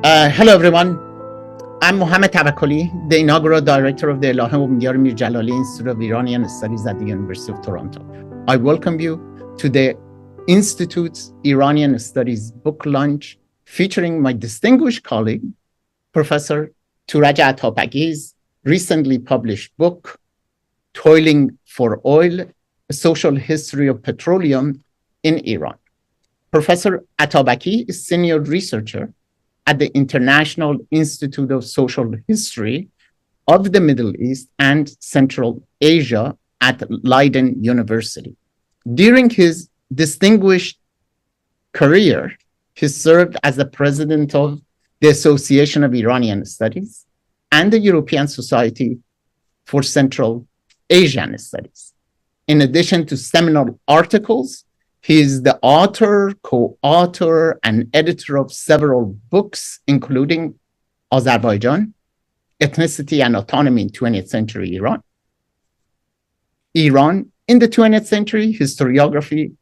Hello, everyone. I'm Mohammed Tabakoli, the inaugural director of the Elahé Omidyar Mir-Djalali Institute of Iranian Studies at the University of Toronto. I welcome you to the Institute's Iranian Studies book launch featuring my distinguished colleague, Professor Touraj Atabaki's recently published book, Toiling for Oil, A Social History of Petroleum in Iran. Professor Atabaki is senior researcher at the International Institute of Social History of the Middle East and Central Asia at Leiden University. During his distinguished career, he served as the president of the Association of Iranian Studies and the European Society for Central Asian Studies. In addition to seminal articles, he is the author, co-author, and editor of several books, including Azerbaijan, Ethnicity and Autonomy in 20th Century Iran, Iran in the 20th Century, Historiography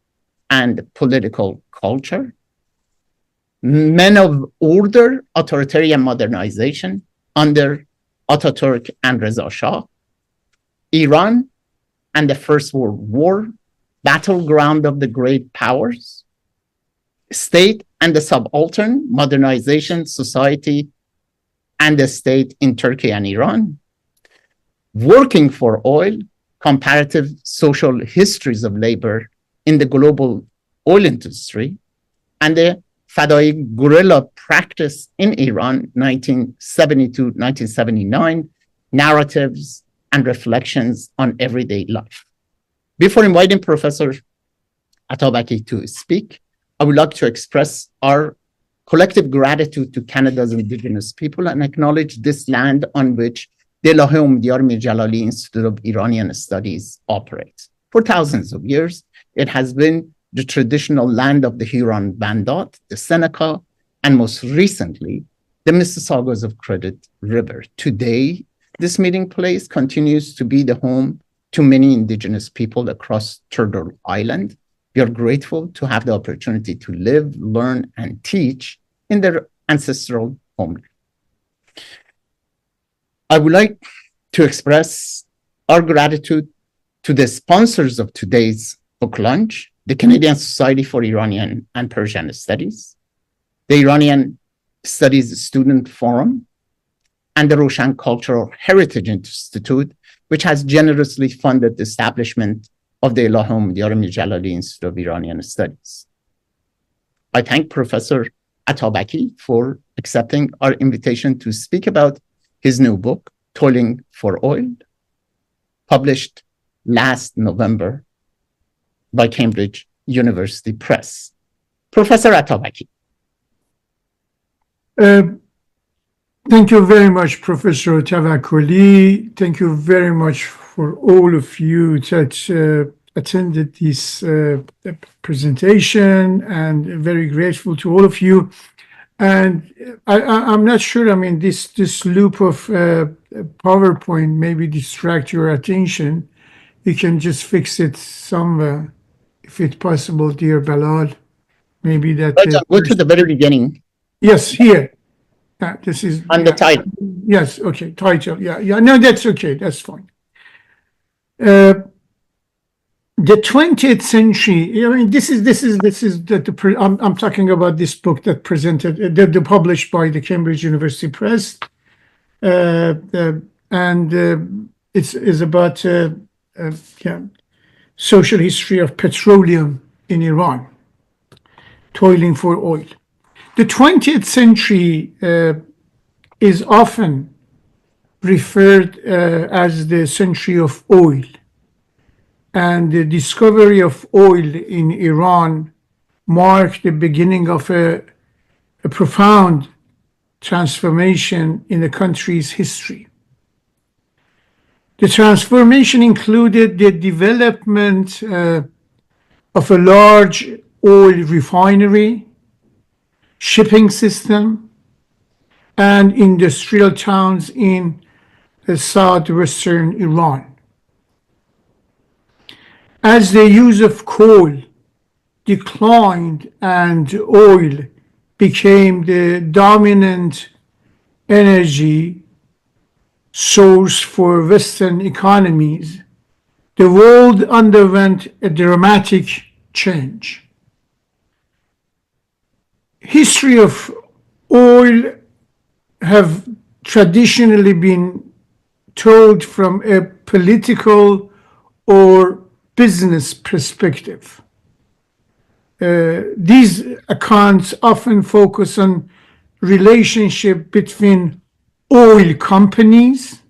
and Political Culture, Men of Order, Authoritarian Modernization under Ataturk and Reza Shah, Iran and the First World War, Battleground of the Great Powers, State and the Subaltern, Modernization, Society, and the State in Turkey and Iran, Working for Oil, Comparative Social Histories of Labor in the Global Oil Industry, and the Fadai Guerrilla Practice in Iran, 1970 to 1979, Narratives and Reflections on Everyday Life. Before inviting Professor Atabaki to speak, I would like to express our collective gratitude to Canada's Indigenous people and acknowledge this land on which the Elahé Omidyar Mir-Djalali Institute of Iranian Studies operates. For thousands of years, it has been the traditional land of the Huron-Wendat, the Seneca, and most recently, the Mississaugas of Credit River. Today, this meeting place continues to be the home to many Indigenous people across Turtle Island. We are grateful to have the opportunity to live, learn, and teach in their ancestral homeland. I would like to express our gratitude to the sponsors of today's book launch, the Canadian Society for Iranian and Persian Studies, the Iranian Studies Student Forum, and the Roshan Cultural Heritage Institute, which has generously funded the establishment of the Elahé Omidyar Mir-Djalali Institute of Iranian Studies. I thank Professor Atabaki for accepting our invitation to speak about his new book, Toiling for Oil, published last November by Cambridge University Press. Professor Atabaki. Thank you very much, Professor Tabakoli. Thank you very much for all of you that attended this presentation, and very grateful to all of you. And I'm not sure, I mean, this loop of PowerPoint maybe distract your attention. You can just fix it somewhere, if it's possible, dear Balal. Maybe that... Go to the very beginning. Yes, here. This is on the title. Yes, okay, title. Yeah. No, that's okay. That's fine. The 20th century. I mean, this is I'm talking about this book that presented, that published by the Cambridge University Press, and it's about social history of petroleum in Iran, toiling for oil. The 20th century is often referred as the century of oil, and the discovery of oil in Iran marked the beginning of a profound transformation in the country's history. The transformation included the development of a large oil refinery, shipping system, and industrial towns in southwestern Iran. As the use of coal declined and oil became the dominant energy source for Western economies, the world underwent a dramatic change. History of oil have traditionally been told from a political or business perspective. These accounts often focus on relationship between oil companies,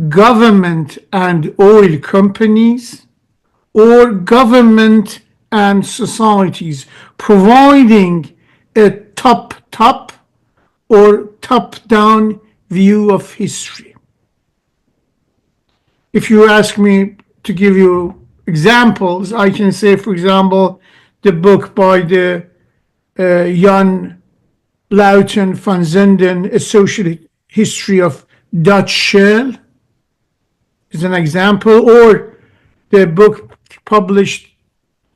government and oil companies, or government and societies, providing a top or top-down view of history. If you ask me to give you examples, I can say, for example, the book by the Jan Luiten van Zenden, A Social History of Dutch Shell, is an example, or the book published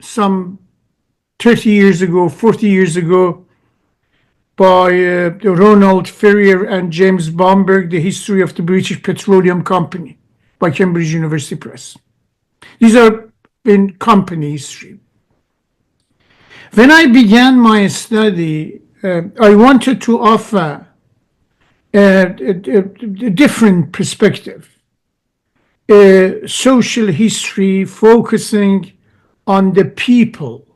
some 30 years ago, 40 years ago, by Ronald Ferrier and James Bomberg, The History of the British Petroleum Company, by Cambridge University Press. These are in company history. When I began my study, I wanted to offer a different perspective, a social history focusing on the people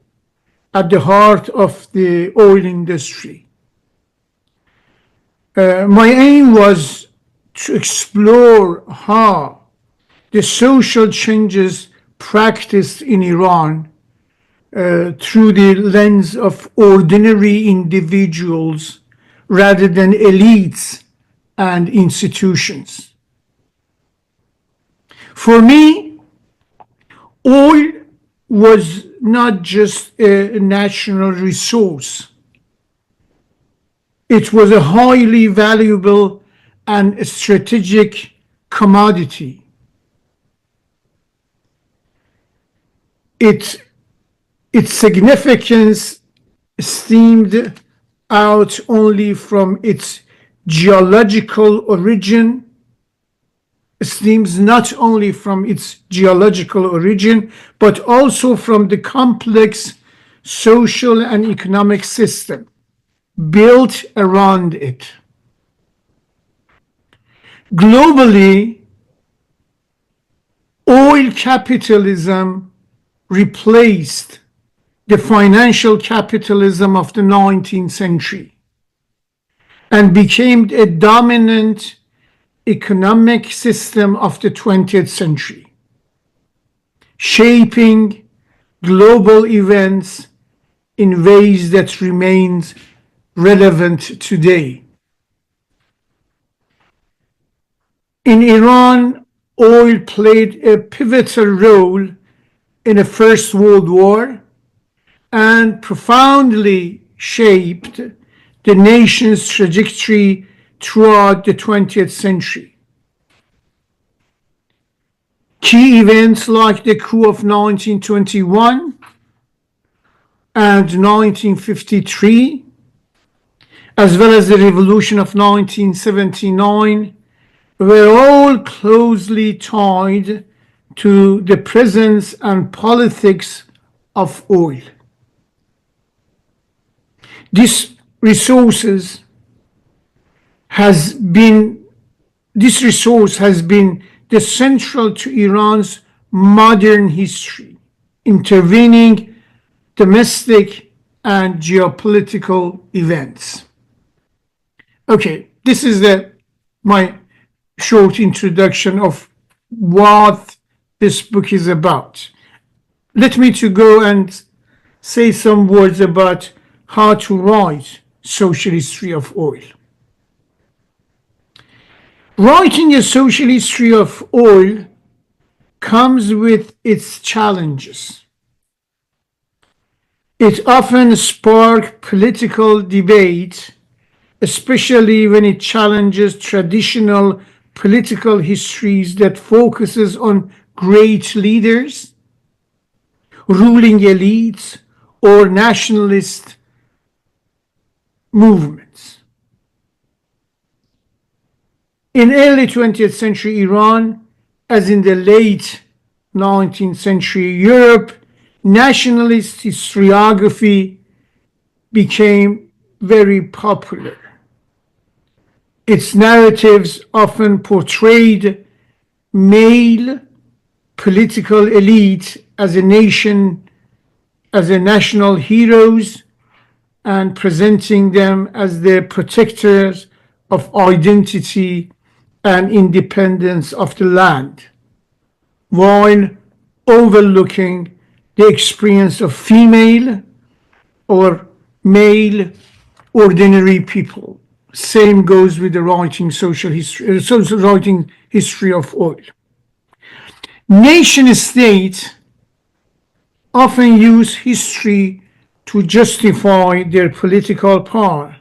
at the heart of the oil industry. My aim was to explore how the social changes practiced in Iran through the lens of ordinary individuals rather than elites and institutions. For me, oil was not just a national resource. It was a highly valuable and strategic commodity. Its significance stemmed out only from its geological origin, stems not only from its geological origin, but also from the complex social and economic system built around it. Globally, oil capitalism replaced the financial capitalism of the 19th century and became a dominant economic system of the 20th century, shaping global events in ways that remain relevant today. In Iran, oil played a pivotal role in the First World War and profoundly shaped the nation's trajectory throughout the 20th century. Key events like the coup of 1921 and 1953, as well as the revolution of 1979, were all closely tied to the presence and politics of oil. This resource has been the central to Iran's modern history, intervening domestic and geopolitical events. Okay, this is my short introduction of what this book is about. Let me to go and say some words about how to write social history of oil. Writing a social history of oil comes with its challenges. It often sparks political debate, especially when it challenges traditional political histories that focuses on great leaders, ruling elites, or nationalist movements. In early 20th century Iran, as in the late 19th century Europe, nationalist historiography became very popular. Its narratives often portrayed male political elite as a national heroes and presenting them as the protectors of identity and independence of the land, while overlooking the experience of female or male ordinary people. Same goes with the writing history of oil. Nation states often use history to justify their political power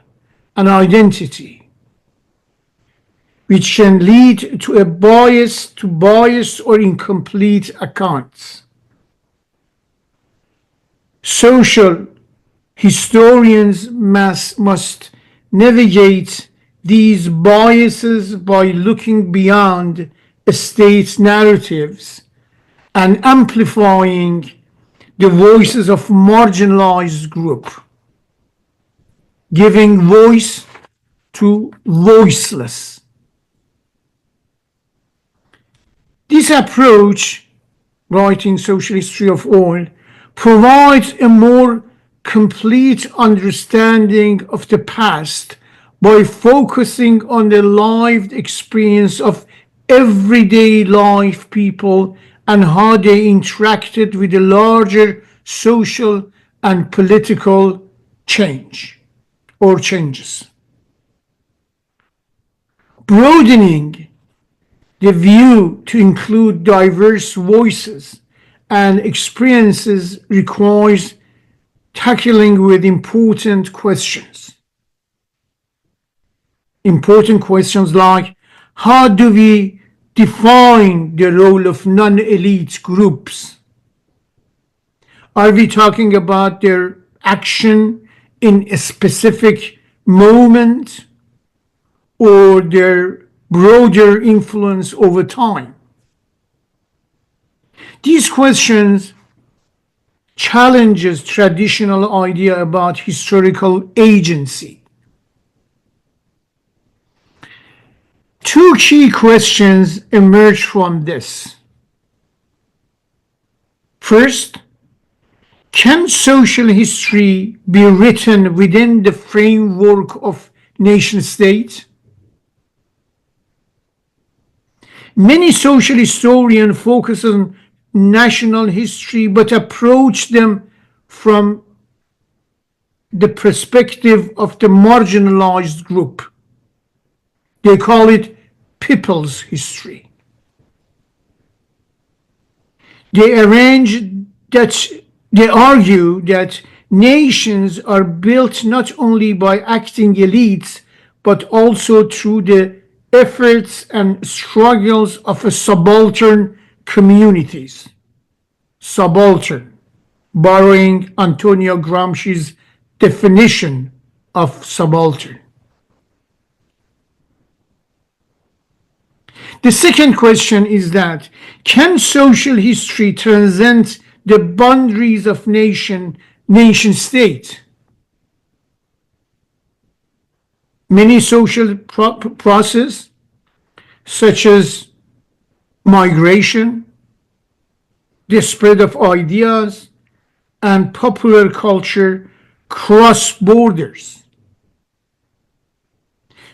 and identity, which can lead to biased or incomplete accounts. Social historians must navigate these biases by looking beyond state narratives and amplifying the voices of marginalized groups, giving voice to voiceless. This approach, writing social history of oil, provides a more complete understanding of the past by focusing on the lived experience of everyday life people and how they interacted with the larger social and political change or changes. Broadening the view to include diverse voices and experiences requires tackling with important questions. Important questions like, how do we define the role of non-elite groups? Are we talking about their action in a specific moment or their broader influence over time? These questions challenges traditional idea about historical agency. Two key questions emerge from this. First, can social history be written within the framework of nation states? Many social historians focus on national history but approach them from the perspective of the marginalized group. They call it people's history. They argue that nations are built not only by acting elites but also through the efforts and struggles of a subaltern communities. Subaltern, borrowing Antonio Gramsci's definition of subaltern. The second question is that, can social history transcend the boundaries of nation state? Many social processes, such as migration, the spread of ideas, and popular culture, cross borders.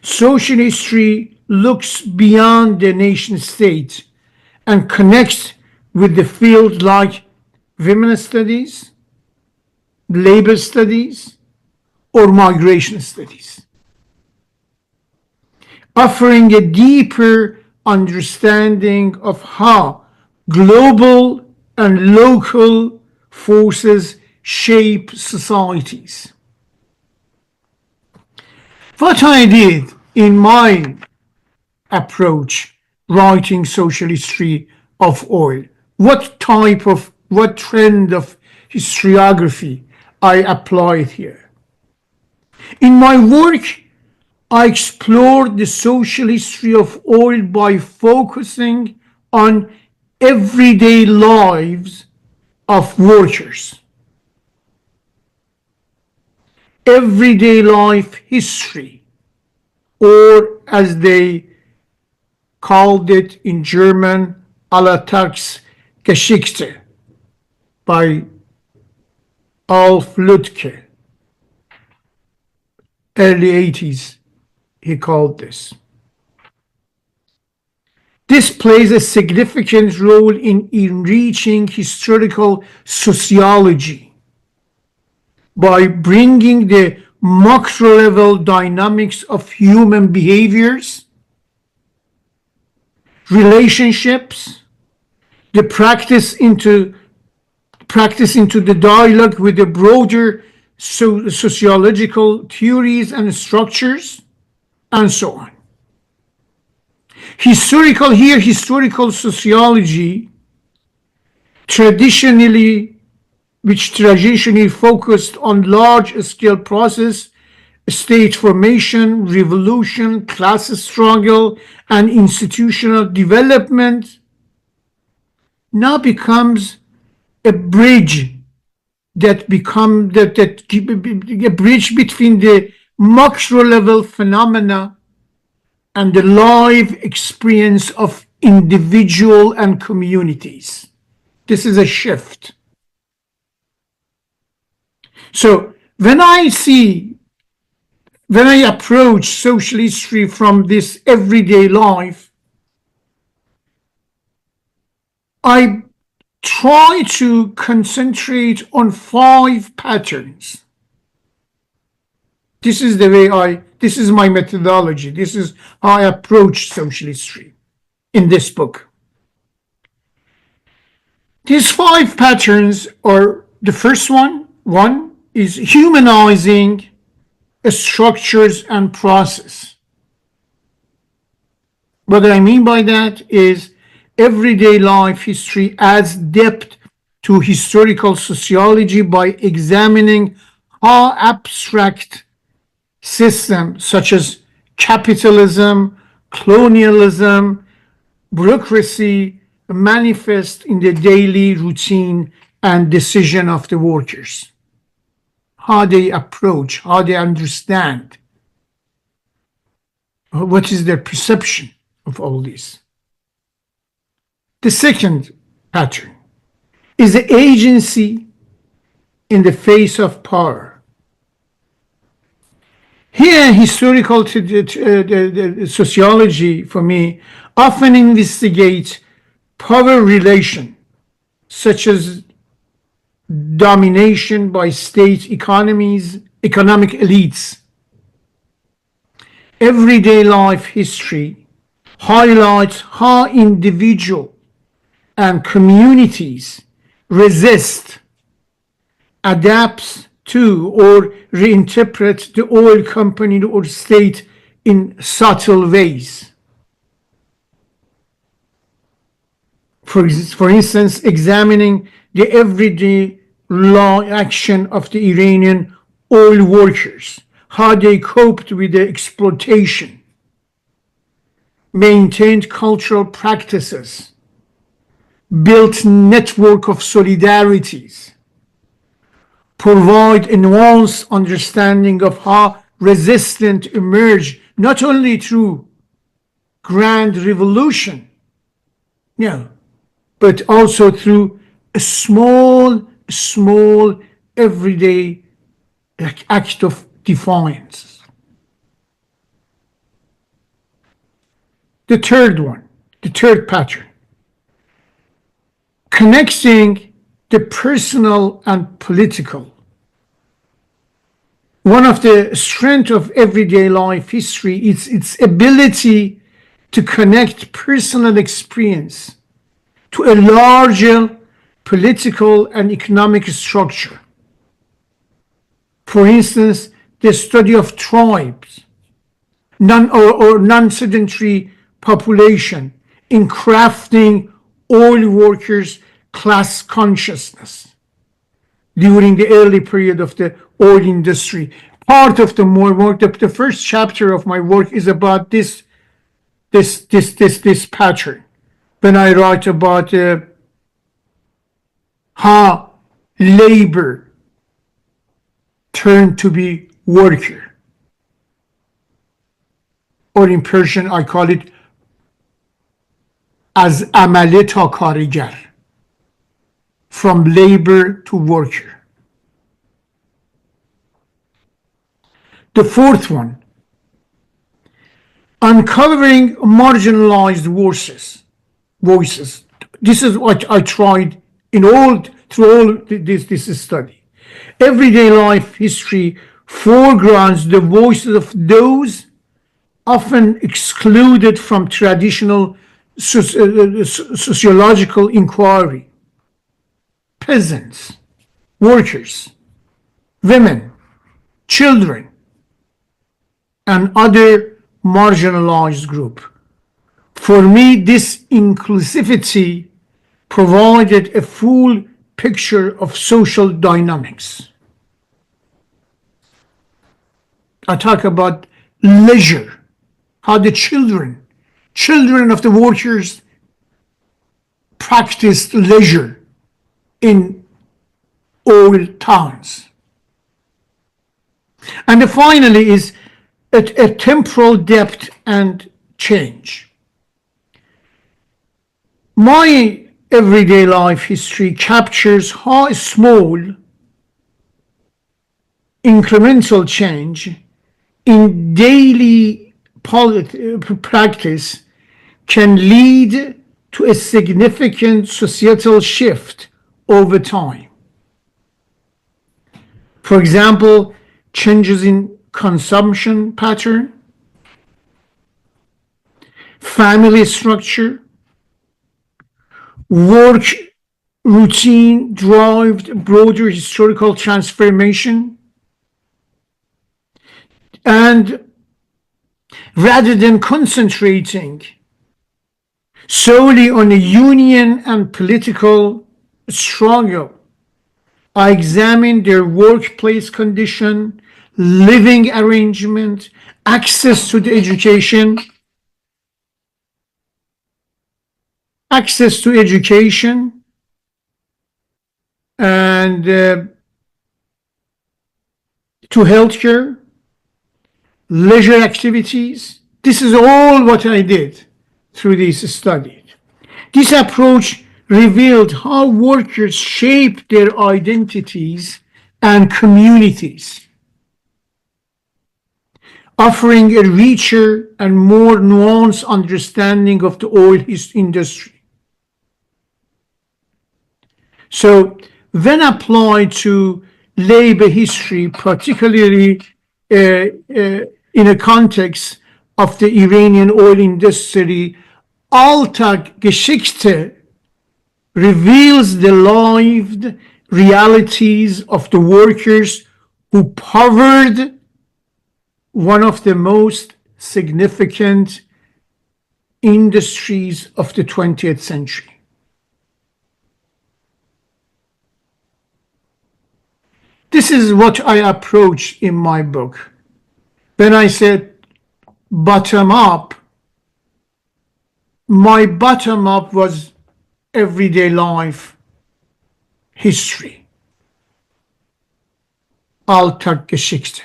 Social history looks beyond the nation state and connects with the fields like women's studies, labor studies, or migration studies, offering a deeper understanding of how global and local forces shape societies. What I did in my approach writing social history of oil, what trend of historiography I applied here. In my work, I explored the social history of oil by focusing on everyday lives of workers. Everyday life history, or as they called it in German, Alltagsgeschichte by Alf Lütke, early 80s, he called this. This plays a significant role in enriching historical sociology by bringing the macro-level dynamics of human behaviors, relationships, the practice into the dialogue with the broader sociological theories and structures, and so on. Historical sociology which traditionally focused on large-scale process, state formation, revolution, class struggle, and institutional development, now becomes a bridge a bridge between the macro-level phenomena and the live experience of individual and communities. This is a shift. So when I approach social history from this everyday life, I try to concentrate on 5 patterns. This is my methodology. This is how I approach social history in this book. These 5 patterns are: the first one is humanizing structures and process. What I mean by that is everyday life history adds depth to historical sociology by examining how abstract systems such as capitalism, colonialism, bureaucracy manifest in the daily routine and decision of the workers. How they approach, how they understand, what is their perception of all this. The second pattern is the agency in the face of power. Here, historical sociology, for me, often investigates power relation, such as domination by state economies, economic elites. Everyday life history highlights how individual and communities resist, adapts to, or reinterpret the oil company or state in subtle ways. For instance, examining the everyday law action of the Iranian oil workers, how they coped with the exploitation, maintained cultural practices, built network of solidarities, provide a nuanced understanding of how resistance emerged not only through grand revolution, but also through a small everyday act of defiance. The third pattern, connecting the personal and political. One of the strengths of everyday life history is its ability to connect personal experience to a larger political and economic structure. For instance, the study of tribes, non-sedentary population in crafting oil workers' class consciousness during the early period of the oil industry, part of the more work. The first chapter of my work is about this pattern. When I write about how labor turned to be worker, or in Persian I call it از عمله تا کارگر, from labor to worker. The fourth one, uncovering marginalized voices. This is what I tried through all this study. Everyday life history foregrounds the voices of those often excluded from traditional sociological inquiry: peasants, workers, women, children, and other marginalized group. For me, this inclusivity provided a full picture of social dynamics. I talk about leisure, how the children of the workers practiced leisure in oil towns. And finally is a temporal depth and change. My everyday life history captures how small incremental change in daily practice can lead to a significant societal shift over time. For example, changes in consumption pattern, family structure, work routine drive broader historical transformation, and rather than concentrating solely on a union and political struggle, I examined their workplace condition, living arrangement, access to the education, and to healthcare, leisure activities. This is all what I did through this study. This approach revealed how workers shape their identities and communities, offering a richer and more nuanced understanding of the oil industry. So when applied to labor history, particularly in a context of the Iranian oil industry, Alltagsgeschichte reveals the lived realities of the workers who powered one of the most significant industries of the 20th century. This is what I approached in my book. When I said bottom up, my bottom up was everyday life history. Alltagsgeschichte.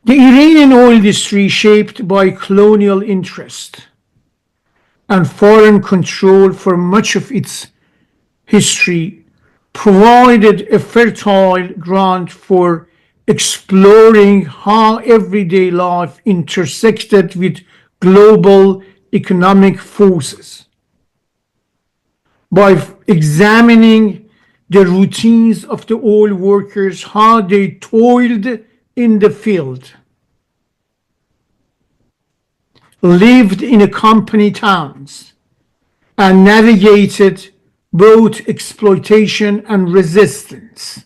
The Iranian oil industry, shaped by colonial interest and foreign control for much of its history, provided a fertile ground for exploring how everyday life intersected with global economic forces. By examining the routines of the oil workers, how they toiled in the field, lived in company towns, and navigated both exploitation and resistance.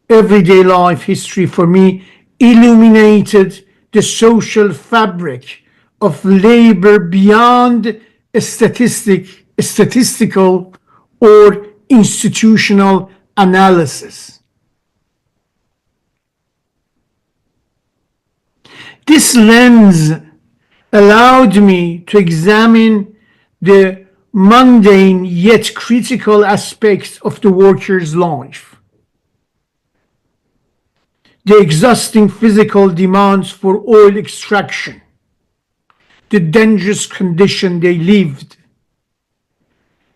Everyday life history for me illuminated the social fabric of labor beyond a statistical or institutional analysis. This lens allowed me to examine the mundane yet critical aspects of the worker's life. The exhausting physical demands for oil extraction, the dangerous condition they lived,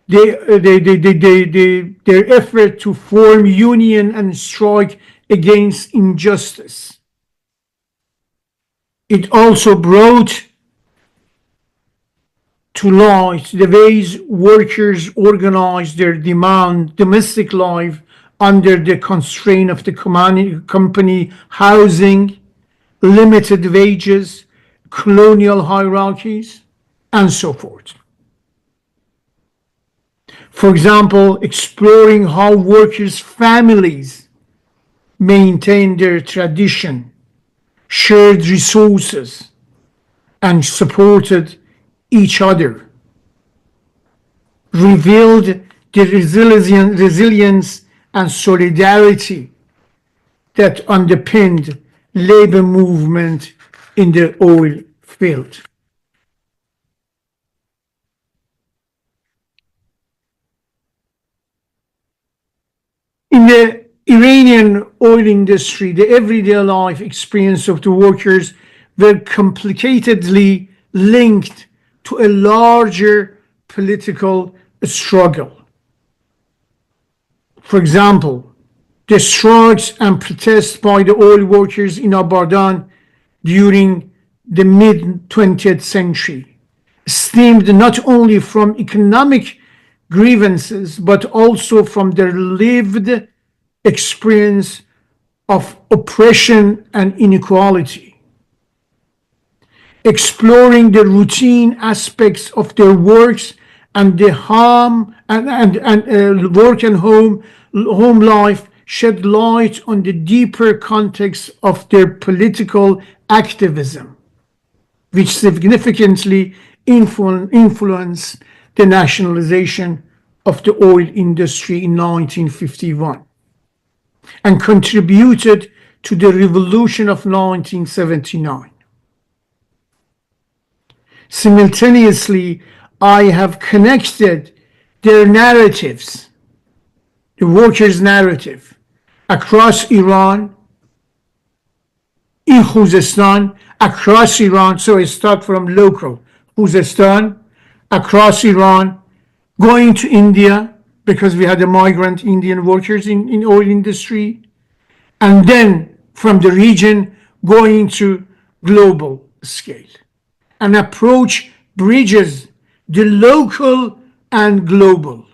their effort to form union and strike against injustice. It also brought to light the ways workers organize their domestic life under the constraint of the company housing, limited wages, colonial hierarchies, and so forth. For example, exploring how workers' families maintain their tradition, shared resources, and supported each other, revealed the resilience and solidarity that underpinned labor movement in the oil field. In the Iranian oil industry, the everyday life experience of the workers were complicatedly linked to a larger political struggle. For example, the strikes and protests by the oil workers in Abadan during the mid-20th century stemmed not only from economic grievances, but also from their lived experience of oppression and inequality. Exploring the routine aspects of their works and the home and work and home life shed light on the deeper context of their political activism, which significantly influenced the nationalization of the oil industry in 1951 and contributed to the revolution of 1979. Simultaneously, I have connected their narratives, the workers' narrative, across Iran, in Khuzestan, across Iran. So I start from local Khuzestan, across Iran, going to India, because we had the migrant Indian workers in oil industry, and then from the region going to global scale. An approach bridges the local and global.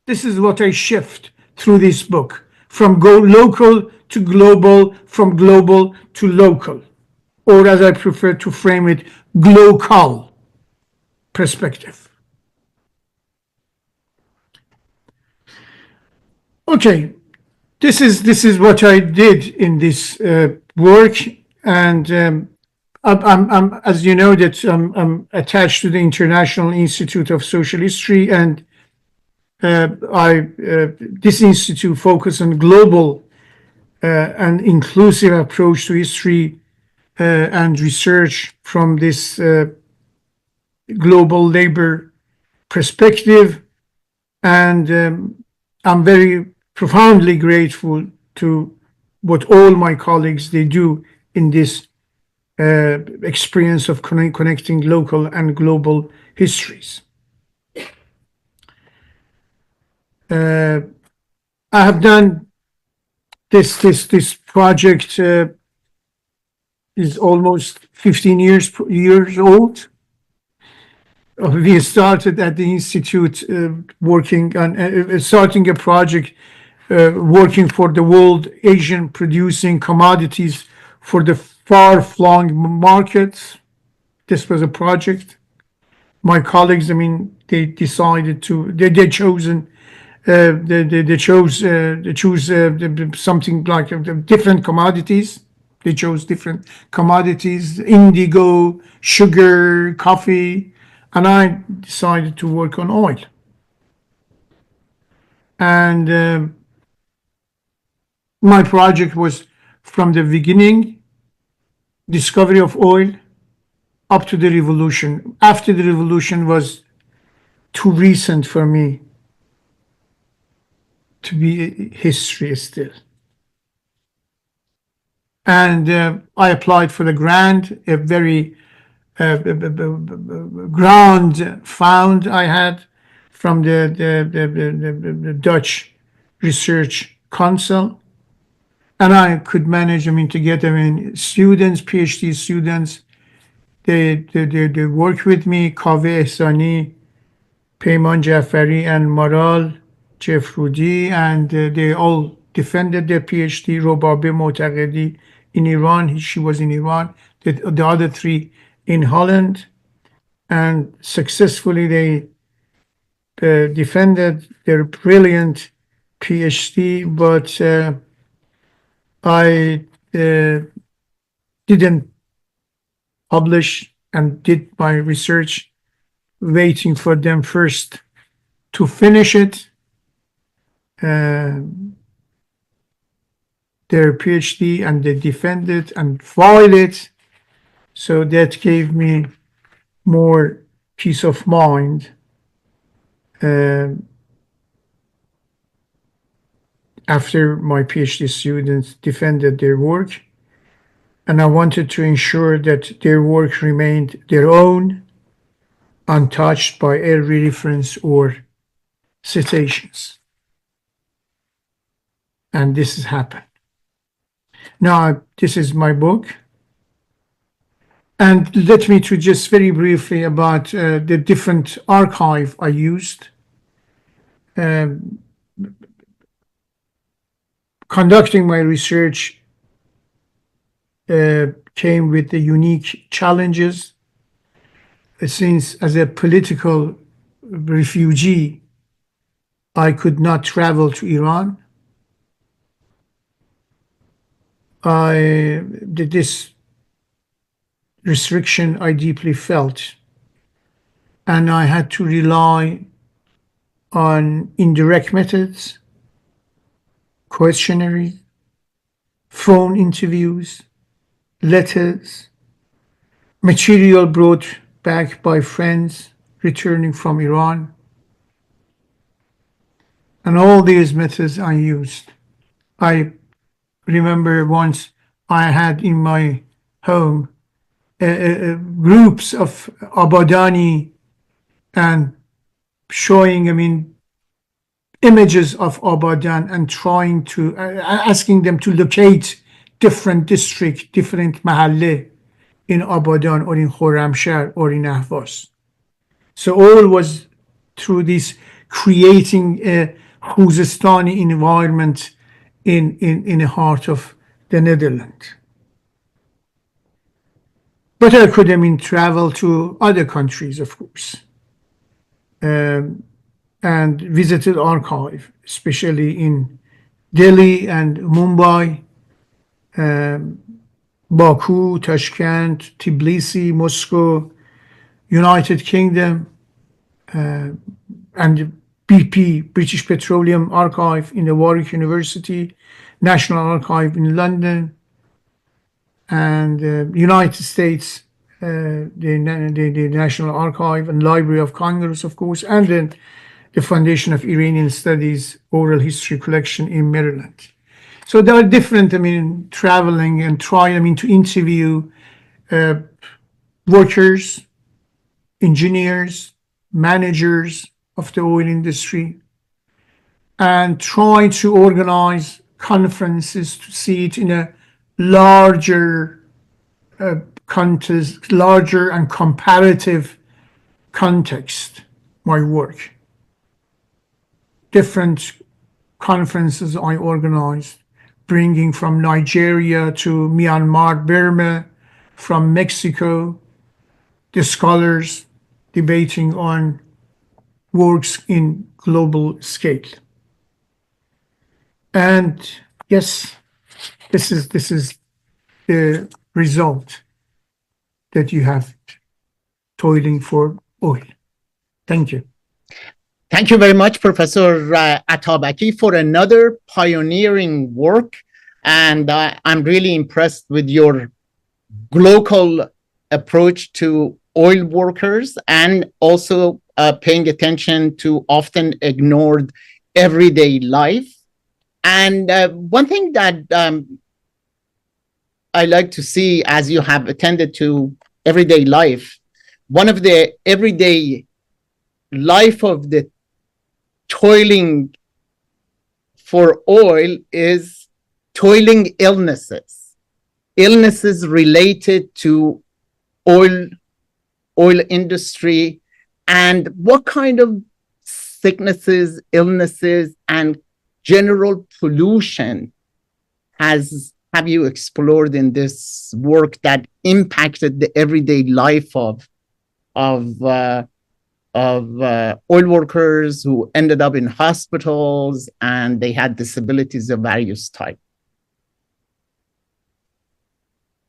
This is what I shift through this book, from local to global, from global to local, or as I prefer to frame it, glocal perspective. Okay, this is what I did in this work, and I'm, as you know, that I'm attached to the International Institute of Social History, and this institute focuses on global and inclusive approach to history and research from this global labor perspective, and I'm very profoundly grateful to what all my colleagues they do in this experience of connecting local and global histories. I have done this project is almost 15 years old. We started at the institute working on starting a project working for the world Asian producing commodities for the far-flung markets. This was a project. My colleagues, I mean, they decided to they chosen they choose something like different commodities. They chose different commodities: indigo, sugar, coffee, and I decided to work on oil. And my project was from the beginning discovery of oil up to the revolution. After the revolution was too recent for me to be history still. And I applied for the grant, a very ground found I had from the Dutch Research Council. And I could manage, to get, students, PhD students. They work with me, Kaveh Ehsani, Peyman Jafari, and Maral Jefrudi, and they all defended their PhD. Robabe Motaqedi in Iran, she was in Iran, the other three in Holland, and successfully they defended their brilliant PhD, but I didn't publish and did my research waiting for them first to finish it, their PhD, and they defend it and file it. So that gave me more peace of mind after my PhD students defended their work. And I wanted to ensure that their work remained their own, untouched by every reference or citations. And this has happened. Now, this is my book. And let me to just very briefly about the different archive I used. Conducting my research came with the unique challenges, since as a political refugee, I could not travel to Iran. This restriction I deeply felt, and I had to rely on indirect methods, questionnaires, phone interviews, letters, material brought back by friends returning from Iran. And all these methods I used. I remember once I had in my home groups of Abadani and showing, images of Abadan and trying to, asking them to locate different district, different mahalle in Abadan or in Khorramshahr or in Ahvaz. So all was through this creating a Khuzestani environment in the heart of the Netherlands. But I could, travel to other countries, of course, and visited archive, especially in Delhi and Mumbai, Baku, Tashkent, Tbilisi, Moscow, United Kingdom, and BP, British Petroleum Archive in the Warwick University, National Archive in London, and United States, the National Archive and Library of Congress, of course, and then the Foundation of Iranian Studies Oral History Collection in Maryland. So there are different, traveling and trying, to interview workers, engineers, managers of the oil industry, and try to organize conferences to see it in a larger context, larger and comparative context, my work. Different conferences I organized, bringing from Nigeria to Myanmar, Burma, from Mexico, the scholars debating on works in global scale. And yes, this is the result that you have toiling for oil. Thank you. Thank you very much, Professor Atabaki, for another pioneering work. And I'm really impressed with your global approach to oil workers, and also paying attention to often ignored everyday life. And one thing that I like to see, as you have attended to everyday life, one of the everyday life of the toiling for oil is toiling illnesses related to oil industry, and what kind of sicknesses, illnesses, and general pollution have you explored in this work that impacted the everyday life of oil workers who ended up in hospitals and they had disabilities of various types?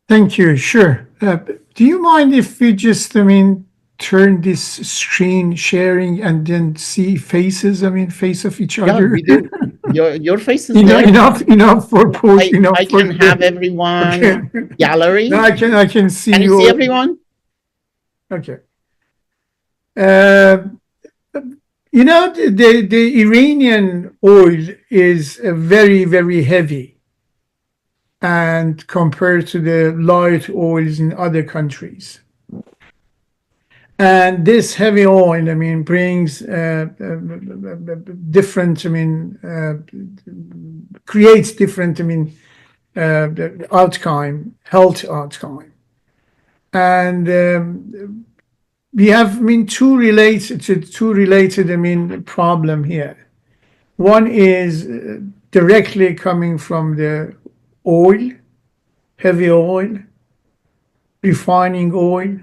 Thank you. Sure. Do you mind if we just, turn this screen sharing and then see faces? Face of each other. Yeah, we do. Your face is there. Enough for post. I can have everyone. Okay. Gallery. No, I can see. Can you see everyone? Okay. The Iranian oil is very, very heavy, and compared to the light oils in other countries. And this heavy oil, brings different, creates different, outcome, health outcome. And we have, two related, problem here. One is directly coming from the oil, heavy oil, refining oil,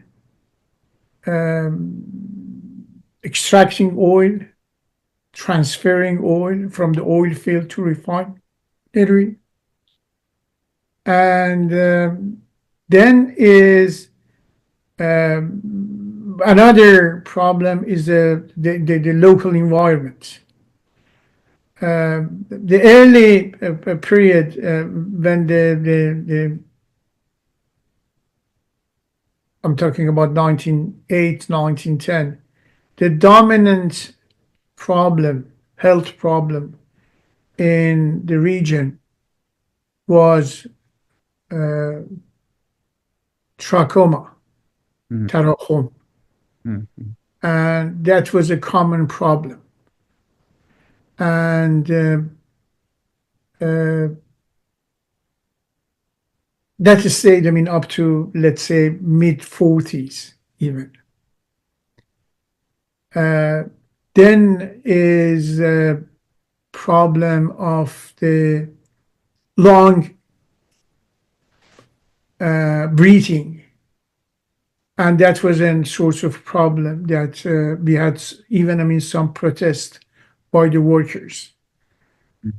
extracting oil, transferring oil from the oil field to refinery. And then is another problem is the local environment. The early period when the I'm talking about 1908, 1910, the dominant problem, health problem in the region was trachoma, tarachum. And that was a common problem. And that stayed, up to, let's say, mid-40s even. Then is a problem of the long breathing. And that was a source of problem that we had even, some protest by the workers,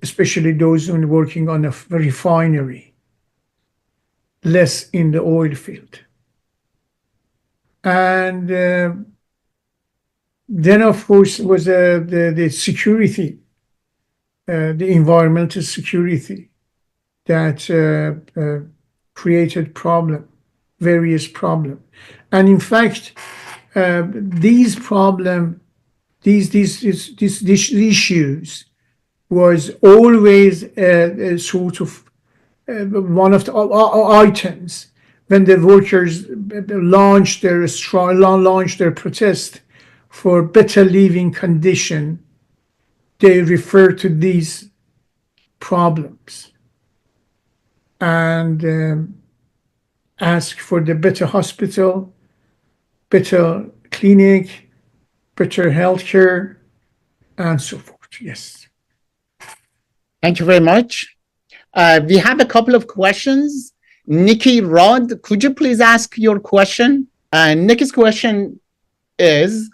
especially those who are working on a refinery, less in the oil field. And then, of course, was the security, the environmental security that created various problems. And in fact, these issues was always a sort of one of the items when the workers launched their protest for better living condition. They refer to these problems and ask for the better hospital, better clinic, better healthcare, and so forth. Yes. Thank you very much. We have a couple of questions. Nikki Rod, could you please ask your question? Nikki's question is,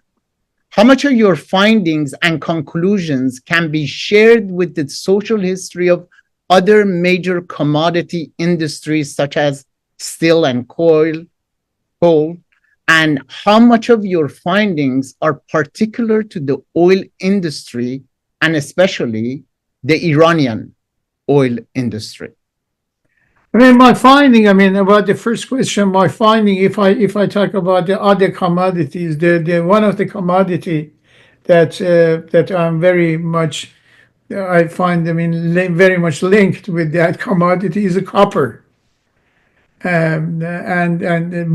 how much of your findings and conclusions can be shared with the social history of other major commodity industries such as steel and coal, and how much of your findings are particular to the oil industry and especially the Iranian oil industry? I mean, my finding. I mean, about the first question, my finding. If I talk about the other commodities, the one of the commodity that I'm very much, I find. I mean, very much linked with that commodity is a copper. And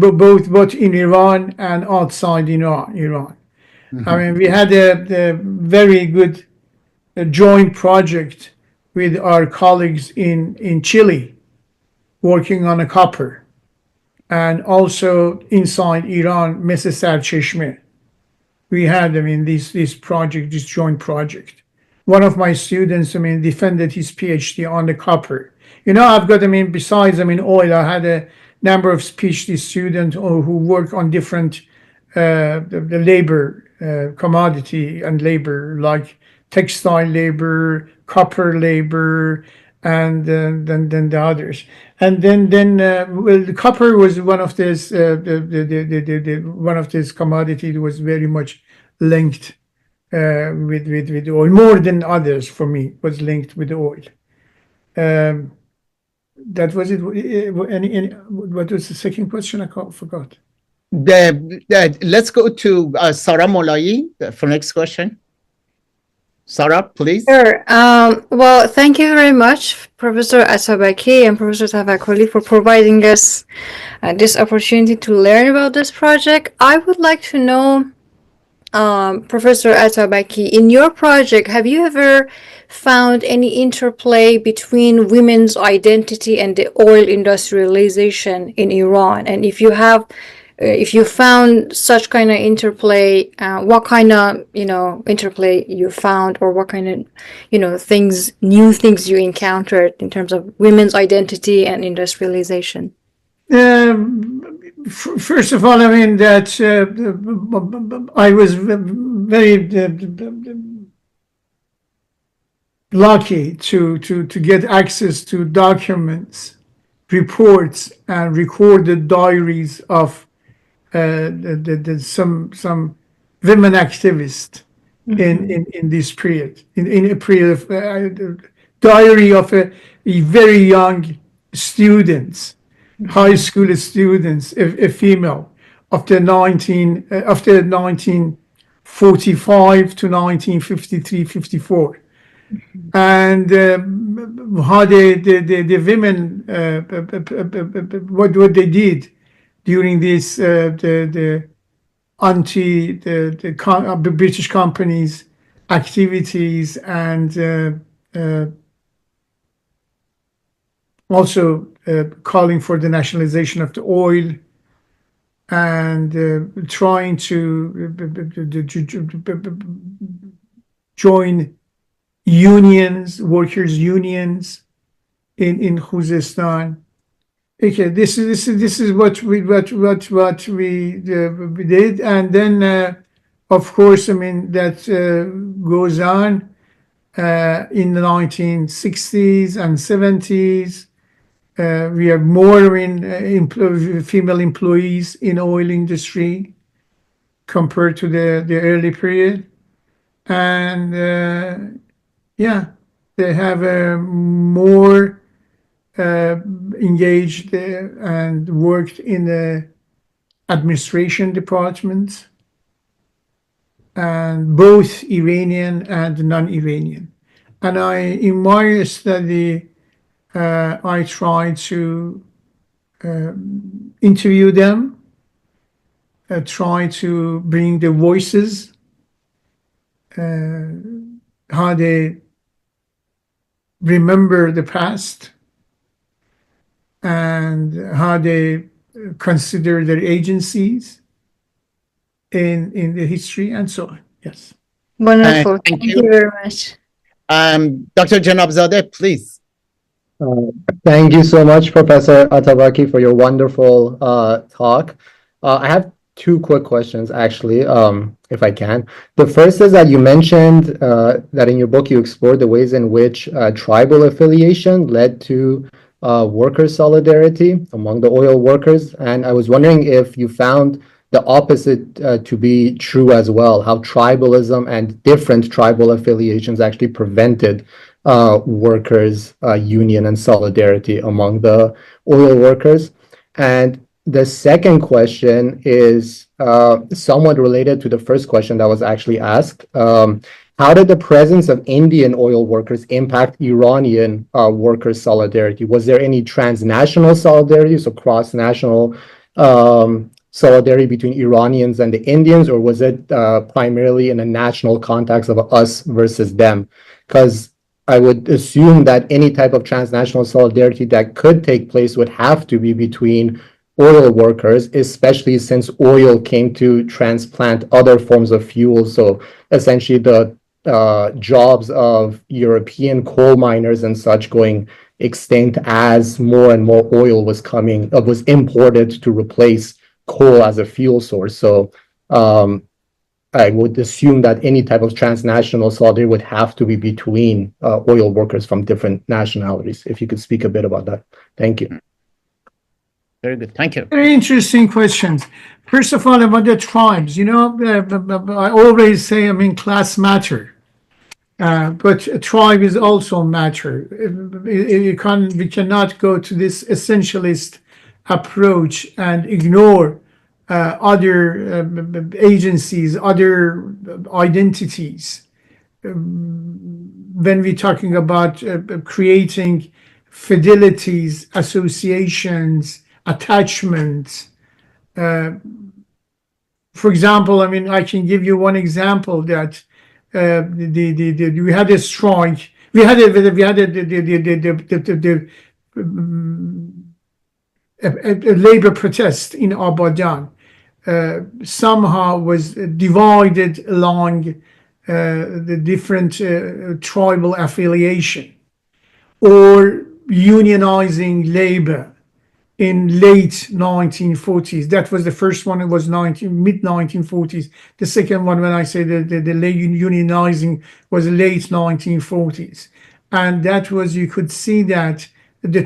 both in Iran and outside Iran. I Mhm. mean, we had a very good joint project with our colleagues in Chile working on a copper, and also inside Iran, Mrs. Sarcheshme. We had, I mean, this project, this joint project. One of my students, I mean, defended his PhD on the copper. I've got, I mean, besides, I mean, oil, I had a number of PhD students who work on different the labor, commodity and labor, like textile labor, copper labor, and then the others. And then well, the copper was one of these one of these commodities was very much linked with oil, more than others for me was linked with oil. Um, that was it. What was the second question? Forgot. Let's go to Sarah Molai for next question. Sarah, please. Sure. Well, thank you very much, Professor Atabaki and Professor Tavakoli, for providing us this opportunity to learn about this project. I would like to know, Professor Atabaki, in your project, have you ever found any interplay between women's identity and the oil industrialization in Iran? And if you found such kind of interplay, what kind of interplay you found, or what kind of new things you encountered in terms of women's identity and industrialization? First of all, I mean that I was very lucky to get access to documents, reports, and recorded diaries of some women activists in this period, in a period of diary of a very young students, high school students, a female, after 1945 to 1953-54, and how the women what they did during this the British companies activities, and also calling for the nationalization of the oil, and trying to join unions, workers' unions in Khuzestan. Okay, this is what we did, and then of course, I mean that goes on in the 1960s and 70s. We have more female employees in oil industry compared to the early period, and yeah, they have more engaged and worked in the administration department, and both Iranian and non-Iranian. And in my study, I try to interview them, try to bring the voices, how they remember the past, and how they consider their agencies in the history, and so on. Yes. Wonderful. Thank Thank you. you very much. Dr. Janabzadeh, please. Thank you so much, Professor Atabaki, for your wonderful talk. I have two quick questions, actually, if I can. The first is that you mentioned that in your book you explored the ways in which tribal affiliation led to worker solidarity among the oil workers. And I was wondering if you found the opposite to be true as well, how tribalism and different tribal affiliations actually prevented workers' union and solidarity among the oil workers? And the second question is somewhat related to the first question that was actually asked. How did the presence of Indian oil workers impact Iranian workers' solidarity? Was there any transnational solidarity, so cross-national solidarity between Iranians and the Indians, or was it primarily in a national context of us versus them? Because I would assume that any type of transnational solidarity that could take place would have to be between oil workers, especially since oil came to transplant other forms of fuel. So essentially the jobs of European coal miners and such going extinct as more and more oil was imported to replace coal as a fuel source. So I would assume that any type of transnational solidarity would have to be between oil workers from different nationalities. If you could speak a bit about that. Thank you. Very good. Thank you. Very interesting questions. First of all, about the tribes, I always say, class matter, but a tribe is also matter. We cannot go to this essentialist approach and ignore other agencies, other identities. When we're talking about creating fidelities, associations, attachments. For example, I can give you one example that we had a strike. We had a labor protest in Abadan. Somehow was divided along the different tribal affiliation or unionizing labor in late 1940s. That was the first one. It was mid 1940s. The second one, when I say the unionizing, was late 1940s, and that was, you could see that the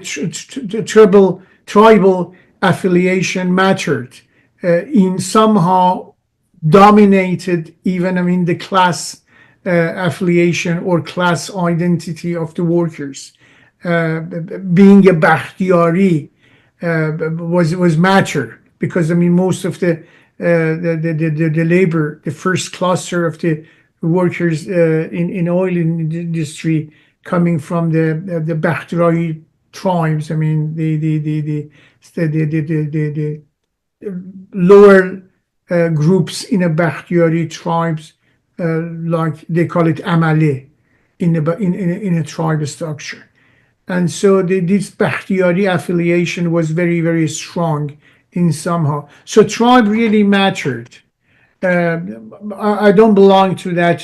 tribal affiliation mattered in somehow dominated even the class affiliation or class identity of the workers. Being a Bakhtiyari was matter because most of the labor, the first cluster of the workers in oil industry coming from the Bakhtiyari tribes. The lower groups in a Bakhtiyari tribes, like they call it Amale in a tribe structure. And so this Bakhtiyari affiliation was very, very strong in somehow. So tribe really mattered. I don't belong to that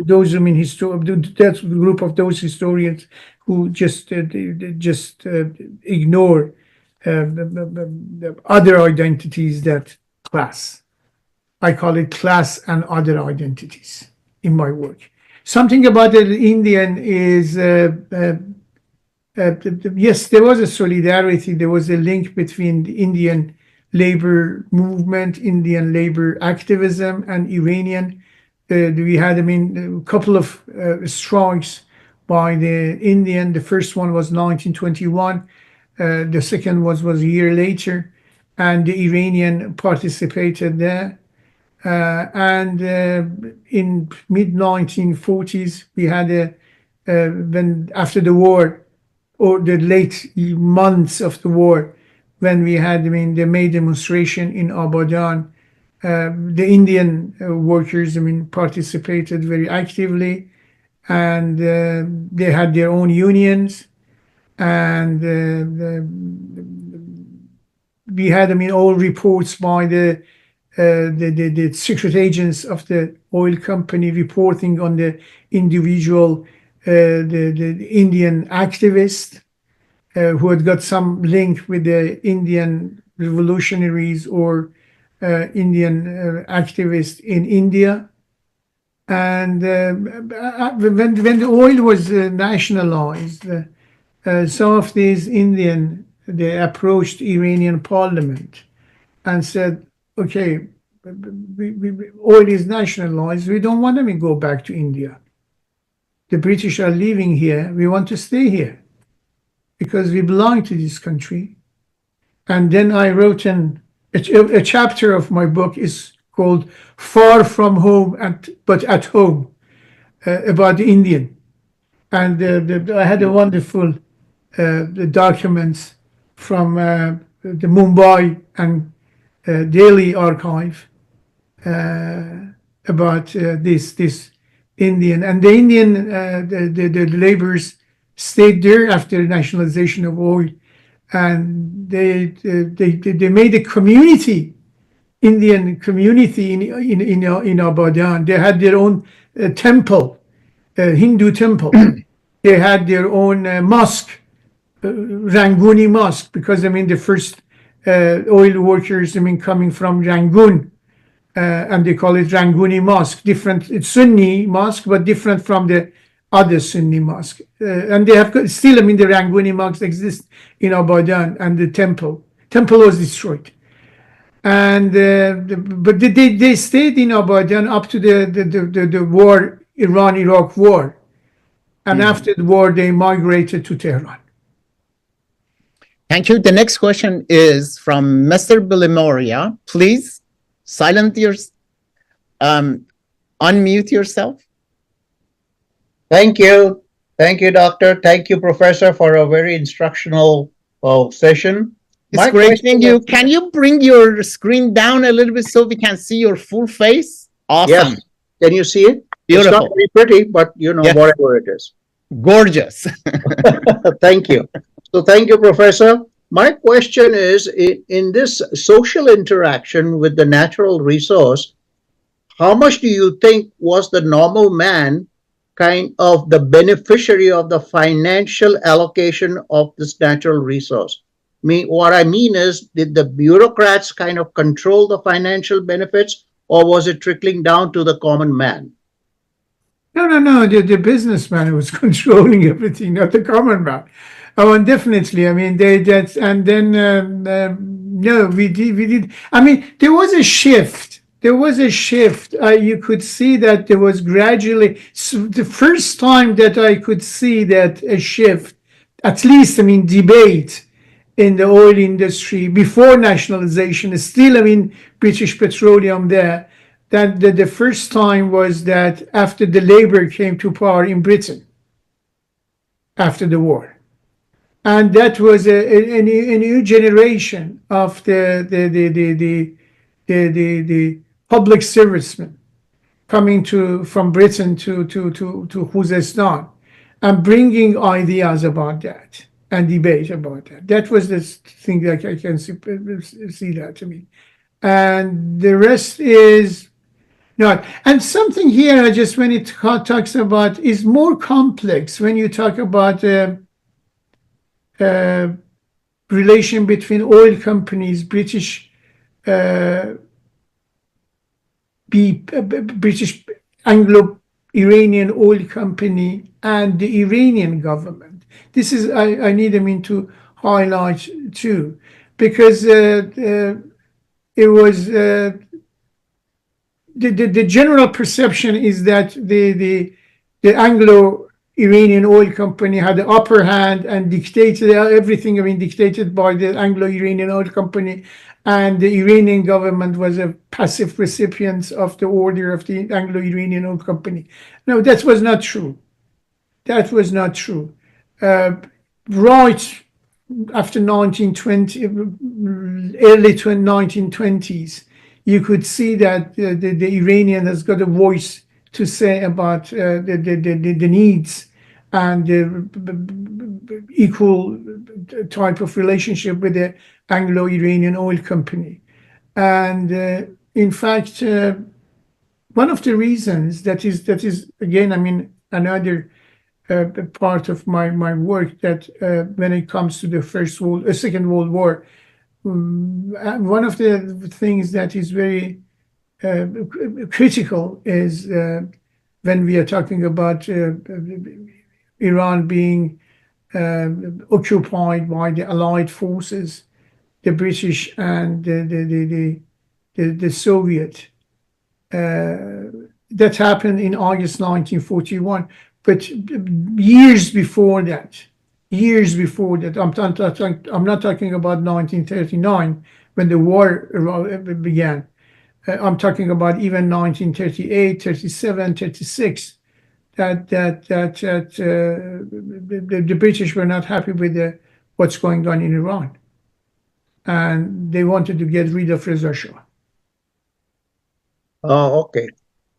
those that group of those historians who just ignore the other identities that class. I call it class and other identities in my work. Something about the Indian is, yes, there was a solidarity. There was a link between the Indian labor movement, Indian labor activism, and Iranian. We had, a couple of strikes by the Indian. The first one was 1921. The second was a year later, and the Iranian participated there. And in mid 1940s, we had when after the war, or the late months of the war, when we had the May demonstration in Abadan, the Indian workers participated very actively, and they had their own unions, and we had all reports by the secret agents of the oil company reporting on the individual the Indian activist who had got some link with the Indian revolutionaries or Indian activists in India. And when the oil was nationalized, some of these they approached Iranian parliament and said, okay, oil is nationalized. We don't want them to go back to India. the British are leaving here. We want to stay here because we belong to this country. And then I wrote a chapter of my book is called Far From Home But at Home, about the Indian. And I had a wonderful the documents from the Mumbai and Delhi archive about this Indian. And the Indian, the laborers stayed there after nationalization of oil, and they made a community, Indian community in Abadan. They had their own temple, Hindu temple. They had their own mosque, Ranguni mosque, because the first oil workers coming from Rangoon, and they call it Ranguni mosque. Different, it's Sunni mosque, but different from the other Sunni mosque. And they have still, the Ranguni mosque exists in Abadan, and the temple was destroyed. And but they stayed in Abadan up to the war, Iran-Iraq war. And after the war, they migrated to Tehran. Thank you. The next question is from Mr. Bilimoria. Please unmute yourself. Thank you. Thank you, Doctor. Thank you, Professor, for a very instructional session. It's great seeing you. Can you bring your screen down a little bit so we can see your full face? Awesome. Yes. Can you see it? Beautiful. It's not very pretty, but yes. Whatever it is. Gorgeous. Thank you. So thank you, Professor. My question is, in this social interaction with the natural resource, how much do you think was the normal man kind of the beneficiary of the financial allocation of this natural resource? What I mean is, did the bureaucrats kind of control the financial benefits, or was it trickling down to the common man? No. The businessman was controlling everything, not the common man. Oh, and definitely. No, we did. There was a shift. You could see that there was gradually, the first time that I could see that a shift, at least, debate in the oil industry before nationalization is still, British Petroleum there. That the first time was that after the Labour came to power in Britain after the war, and that was a new generation of the public servicemen coming from Britain to Khuzestan and bringing ideas about that and debate about that. That was the thing that I can see that to me, and the rest is. Not. And something here, when it talks about, is more complex when you talk about relation between oil companies, British Anglo-Iranian oil company, and the Iranian government. This is I need to highlight too, because it was. The general perception is that the Anglo-Iranian oil company had the upper hand and dictated everything, dictated by the Anglo-Iranian oil company, and the Iranian government was a passive recipient of the order of the Anglo-Iranian oil company. No, that was not true. Right after 1920, early 1920s, you could see that the Iranian has got a voice to say about the needs and the equal type of relationship with the Anglo-Iranian oil company. And in fact, one of the reasons that is again, another part of my work, that when it comes to the Second World War, one of the things that is very critical is when we are talking about Iran being occupied by the Allied forces, the British and the Soviet. That happened in August 1941. but years before that, I'm not talking about 1939 when the war began. I'm talking about even 1938, 37, 36. The British were not happy with what's going on in Iran, and they wanted to get rid of Reza Shah. Oh, okay.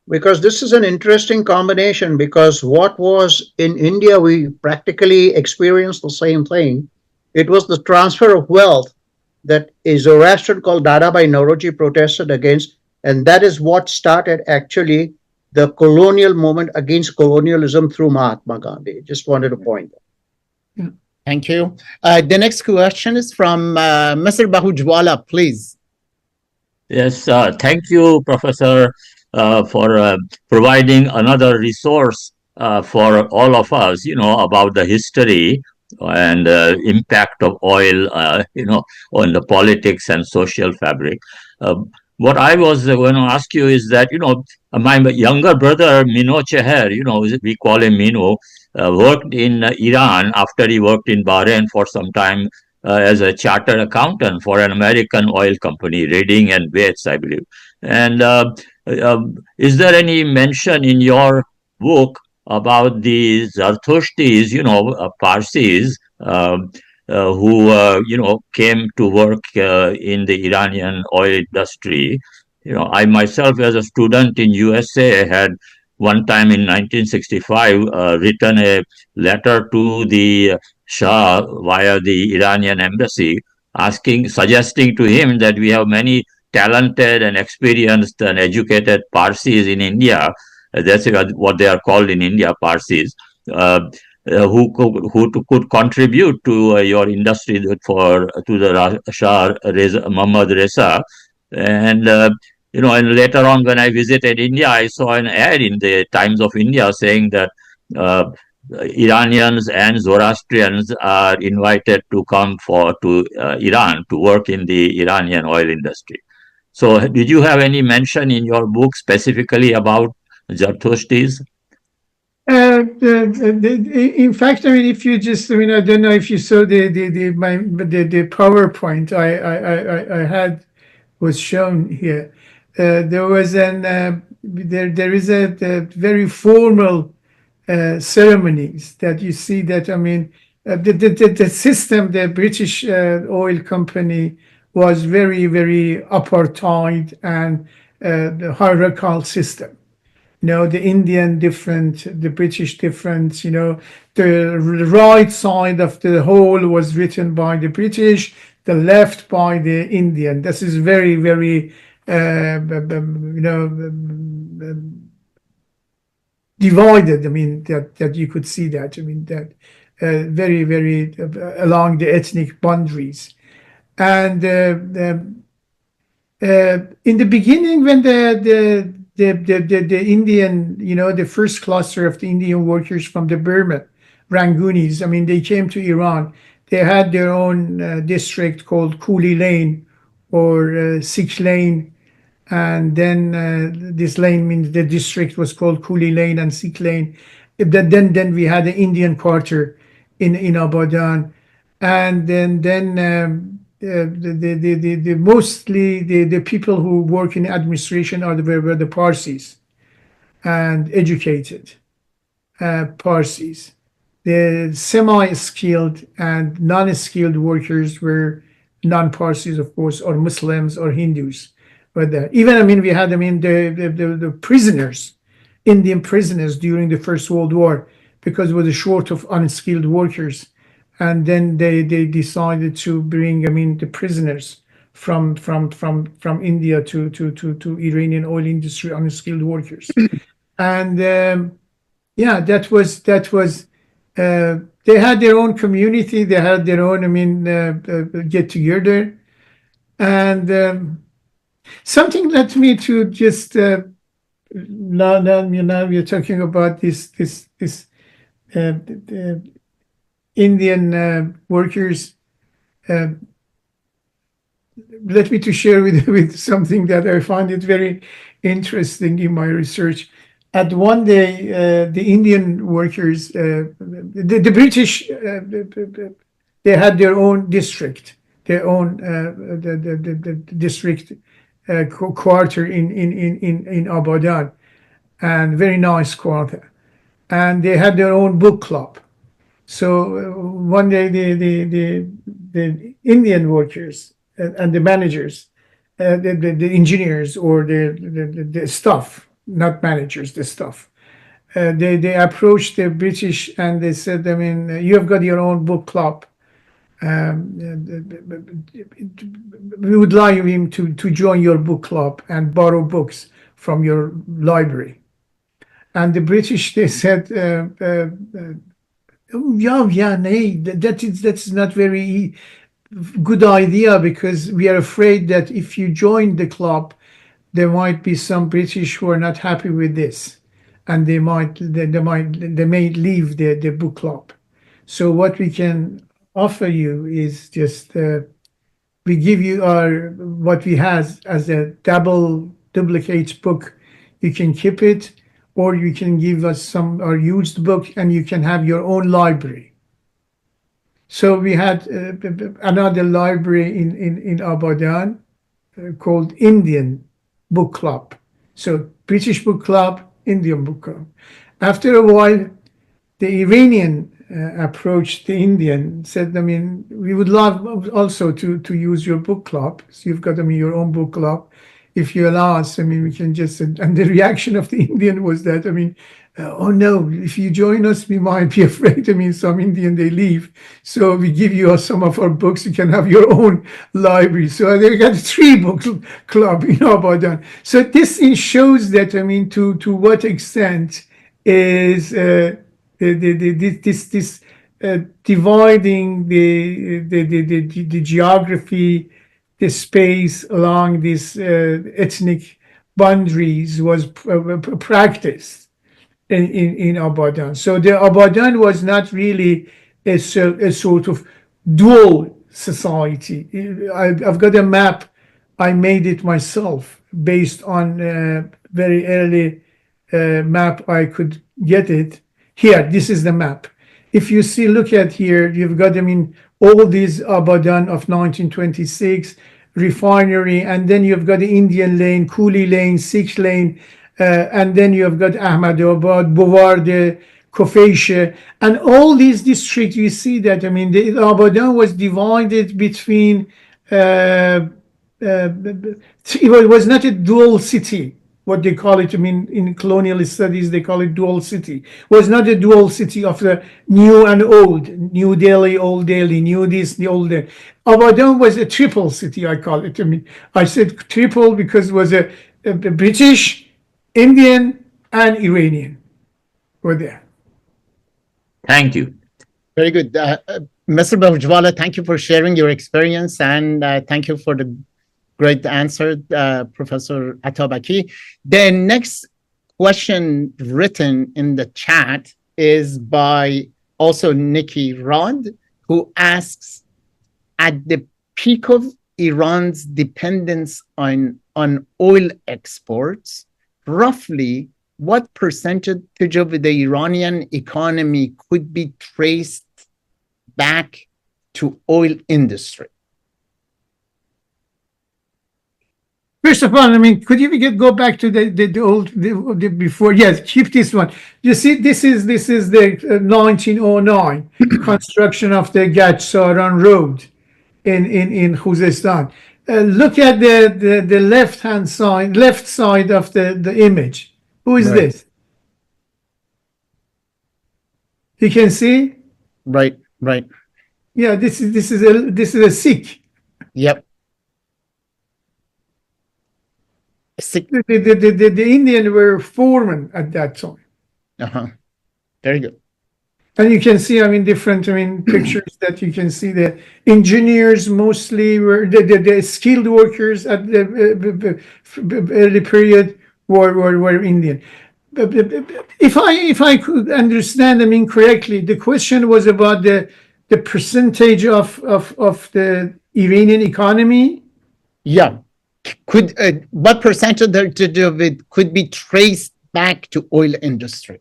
Because this is an interesting combination, because what was in India, we practically experienced the same thing. It was the transfer of wealth that a Zoroastrian called Dadabhai Naoroji protested against, and that is what started actually the colonial movement against colonialism through Mahatma Gandhi. Just wanted to point that. Thank you. The next question is from Mr. Bahujwala, please. Yes, thank you, Professor, for providing another resource for all of us, about the history and impact of oil, on the politics and social fabric. What I was going to ask you is that, my younger brother, Mino Cheher, we call him Mino, worked in Iran after he worked in Bahrain for some time as a chartered accountant for an American oil company, Reading and Bates, I believe. And is there any mention in your book about the Zartushtis, Parsis, who came to work in the Iranian oil industry? I myself, as a student in USA, had one time in 1965 written a letter to the Shah via the Iranian embassy, suggesting to him that we have many talented and experienced and educated Parsis in India. That's what they are called in India, Parsis. Who could contribute to your industry to the Shah Muhammad Reza, and and later on when I visited India, I saw an ad in the Times of India saying that Iranians and Zoroastrians are invited to come to Iran to work in the Iranian oil industry. So, did you have any mention in your book specifically about Zartushtis? In fact, if you just, I don't know if you saw the PowerPoint I had was shown here. There was there is a very formal ceremonies that you see that, the system, the British oil company was very, very apartheid and the hierarchical system. The Indian different, the British different, the right side of the whole was written by the British, the left by the Indian. This is very, very, divided. That you could see that. That very, very along the ethnic boundaries. And in the beginning, when the Indian, the first cluster of the Indian workers from the Burma, Rangoonis, they came to Iran. They had their own district called Coolie Lane or Sikh Lane. And then this lane means the district was called Coolie Lane and Sikh Lane. Then we had the Indian quarter in Abadan. And then mostly the people who work in administration were the Parsis and educated Parsis. The semi-skilled and non-skilled workers were non-Parsis, of course, or Muslims or Hindus. But even, we had, the prisoners, Indian prisoners during the First World War, because it was a short of unskilled workers. And then they decided to bring, the prisoners from India to Iranian oil industry, unskilled workers. And that was they had their own community, they had their own get together. And something led me to just now we're talking about this Indian workers. Let me to share with something that I find it very interesting in my research. at one day, the Indian workers, the British, they had their own district, their own the district quarter in Abadan, and very nice quarter, and they had their own book club. So one day, the Indian workers and the managers, the engineers or the staff, not managers, the staff, they approached the British and they said, I mean, you have got your own book club. We would like him to join your book club and borrow books from your library. And the British, they said, yeah, nay, that's not very good idea, because we are afraid that if you join the club, there might be some British who are not happy with this, and they may leave the book club. So what we can offer you is just we give you our what we have as a duplicate book. You can keep it, or you can give us some our used book, and you can have your own library. So we had another library in Abadan called Indian Book Club. So British Book Club, Indian Book Club. After a while, the Iranian approached the Indian, said, I mean, we would love also to use your book club. So you've got, I mean, your own book club. If you allow us, I mean, we can just, and the reaction of the Indian was that, I mean, oh no, if you join us, we might be afraid. I mean, some Indian, they leave. So we give you some of our books, you can have your own library. So they got 3 book club in Abadan. So this shows that, I mean, to what extent is this dividing the geography, the space along these ethnic boundaries was practiced in Abadan. So the Abadan was not really a sort of dual society. I've got a map. I made it myself based on very early map. I could get it. Here, this is the map. If you see, look at here, you've got, I mean, all these Abadan of 1926, refinery, and then you've got the Indian lane, Coolie lane, Sikh lane, and then you've got Ahmadabad, Bovarde, Kofeshe, and all these districts, you see that, I mean, the Abadan was divided between, it was not a dual city, what they call it, I mean, in colonial studies, they call it dual city. It was not a dual city of the new and old, New Delhi, Old Delhi, New this, the old Delhi. Abadan was a triple city, I call it. I mean, I said triple because it was a British, Indian, and Iranian were there. Thank you. Very good. Mr. Bhojwala, thank you for sharing your experience, and thank you for the great answer, Professor Atabaki. The next question written in the chat is by also Nikki Rod, who asks, at the peak of Iran's dependence on oil exports, roughly what percentage of the Iranian economy could be traced back to oil industry? First of all, I mean, could you go back to the old before? Yes, keep this one. You see, this is the 1909 construction of the Gaj-Saran Road in Khuzestan. Look at the left side of the image. Who is this? You can see. Right. Yeah, this is a Sikh. Yep. The Indian were foremen at that time. Very good. And you can see, I mean, different, I mean, pictures that you can see the engineers mostly were the skilled workers at the early period were Indian. If I could understand, I mean, correctly, the question was about the percentage of the Iranian economy. Yeah. What percentage of it could be traced back to oil industry?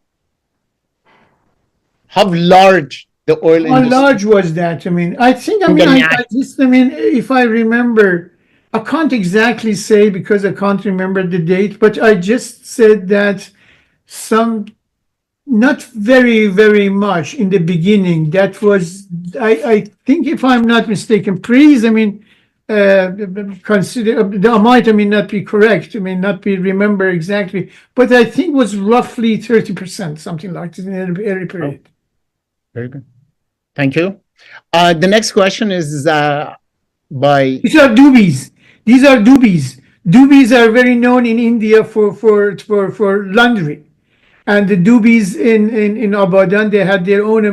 How large the oil How industry? large was that? I mean, I think, In the if I remember, I can't exactly say because I can't remember the date, but I just said that some, not very, very much in the beginning. That was, I think, if I'm not mistaken, please, consider, I might, not be correct, not be remember exactly, but I think was roughly 30%, something like this in every period. Very good. Thank you. The next question is by. These are doobies. These are doobies. Doobies are very known in India for laundry. And the doobies in Abadan, they had their own, the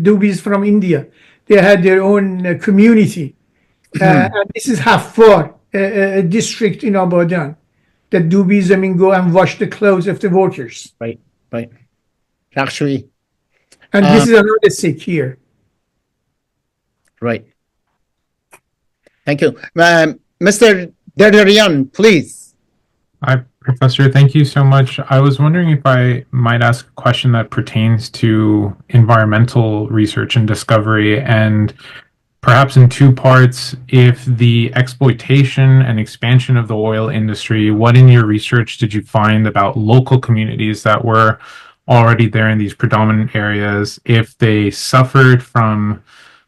doobies from India, they had their own community. And this is Hafar, a district in Abadan. The doobies, go and wash the clothes of the workers. Right. Actually, And this is another Sikh here. right. Thank you. Mr. Derderian, please. Hi, Professor. Thank you so much. I was wondering if I might ask a question that pertains to environmental research and discovery, and perhaps in two parts. If the exploitation and expansion of the oil industry, what in your research did you find about local communities that were already there in these predominant areas, if they suffered from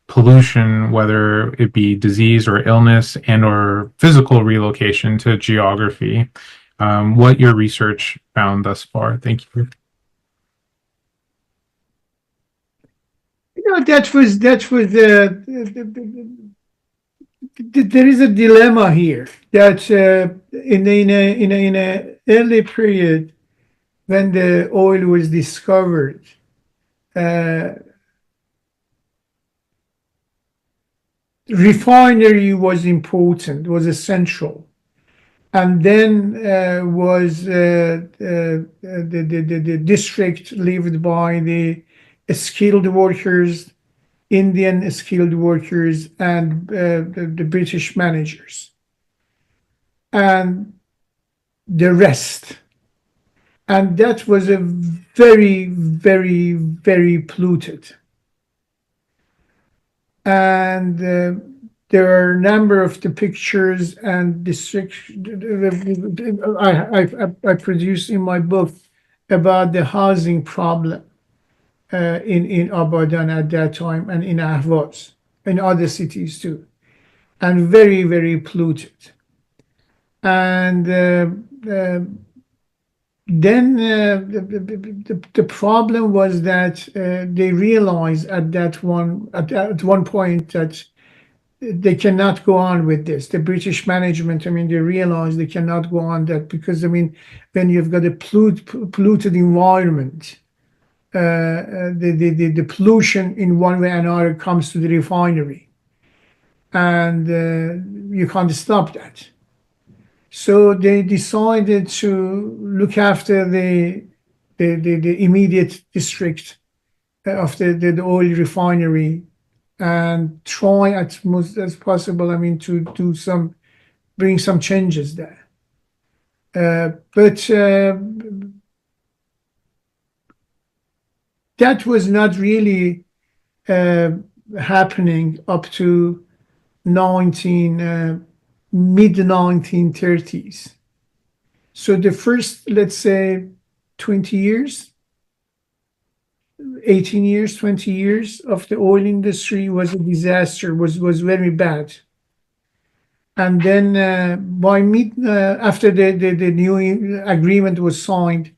pollution, whether it be disease or illness and or physical relocation to geography, what your research found thus far? Thank you. That was there is a dilemma here that in a early period when the oil was discovered, refinery was important, was essential, and then was the district lived by the skilled workers, Indian skilled workers, and the British managers, and the rest. And that was a very, very, very polluted. And there are a number of the pictures and districts I produced in my book about the housing problem in Abadan at that time, and in Ahvaz, in other cities too, and very, very polluted. And then the problem was that they realized at one point that they cannot go on with this. The British management, they realized they cannot go on that because, when you've got a polluted environment, the pollution in one way or another comes to the refinery, and you can't stop that. So they decided to look after the immediate district of the oil refinery and try as much as possible, to bring some changes there. But that was not really happening up to mid-1930s. So the first, let's say, 20 years, 18 years, 20 years of the oil industry was a disaster, was very bad. And then after the new agreement was signed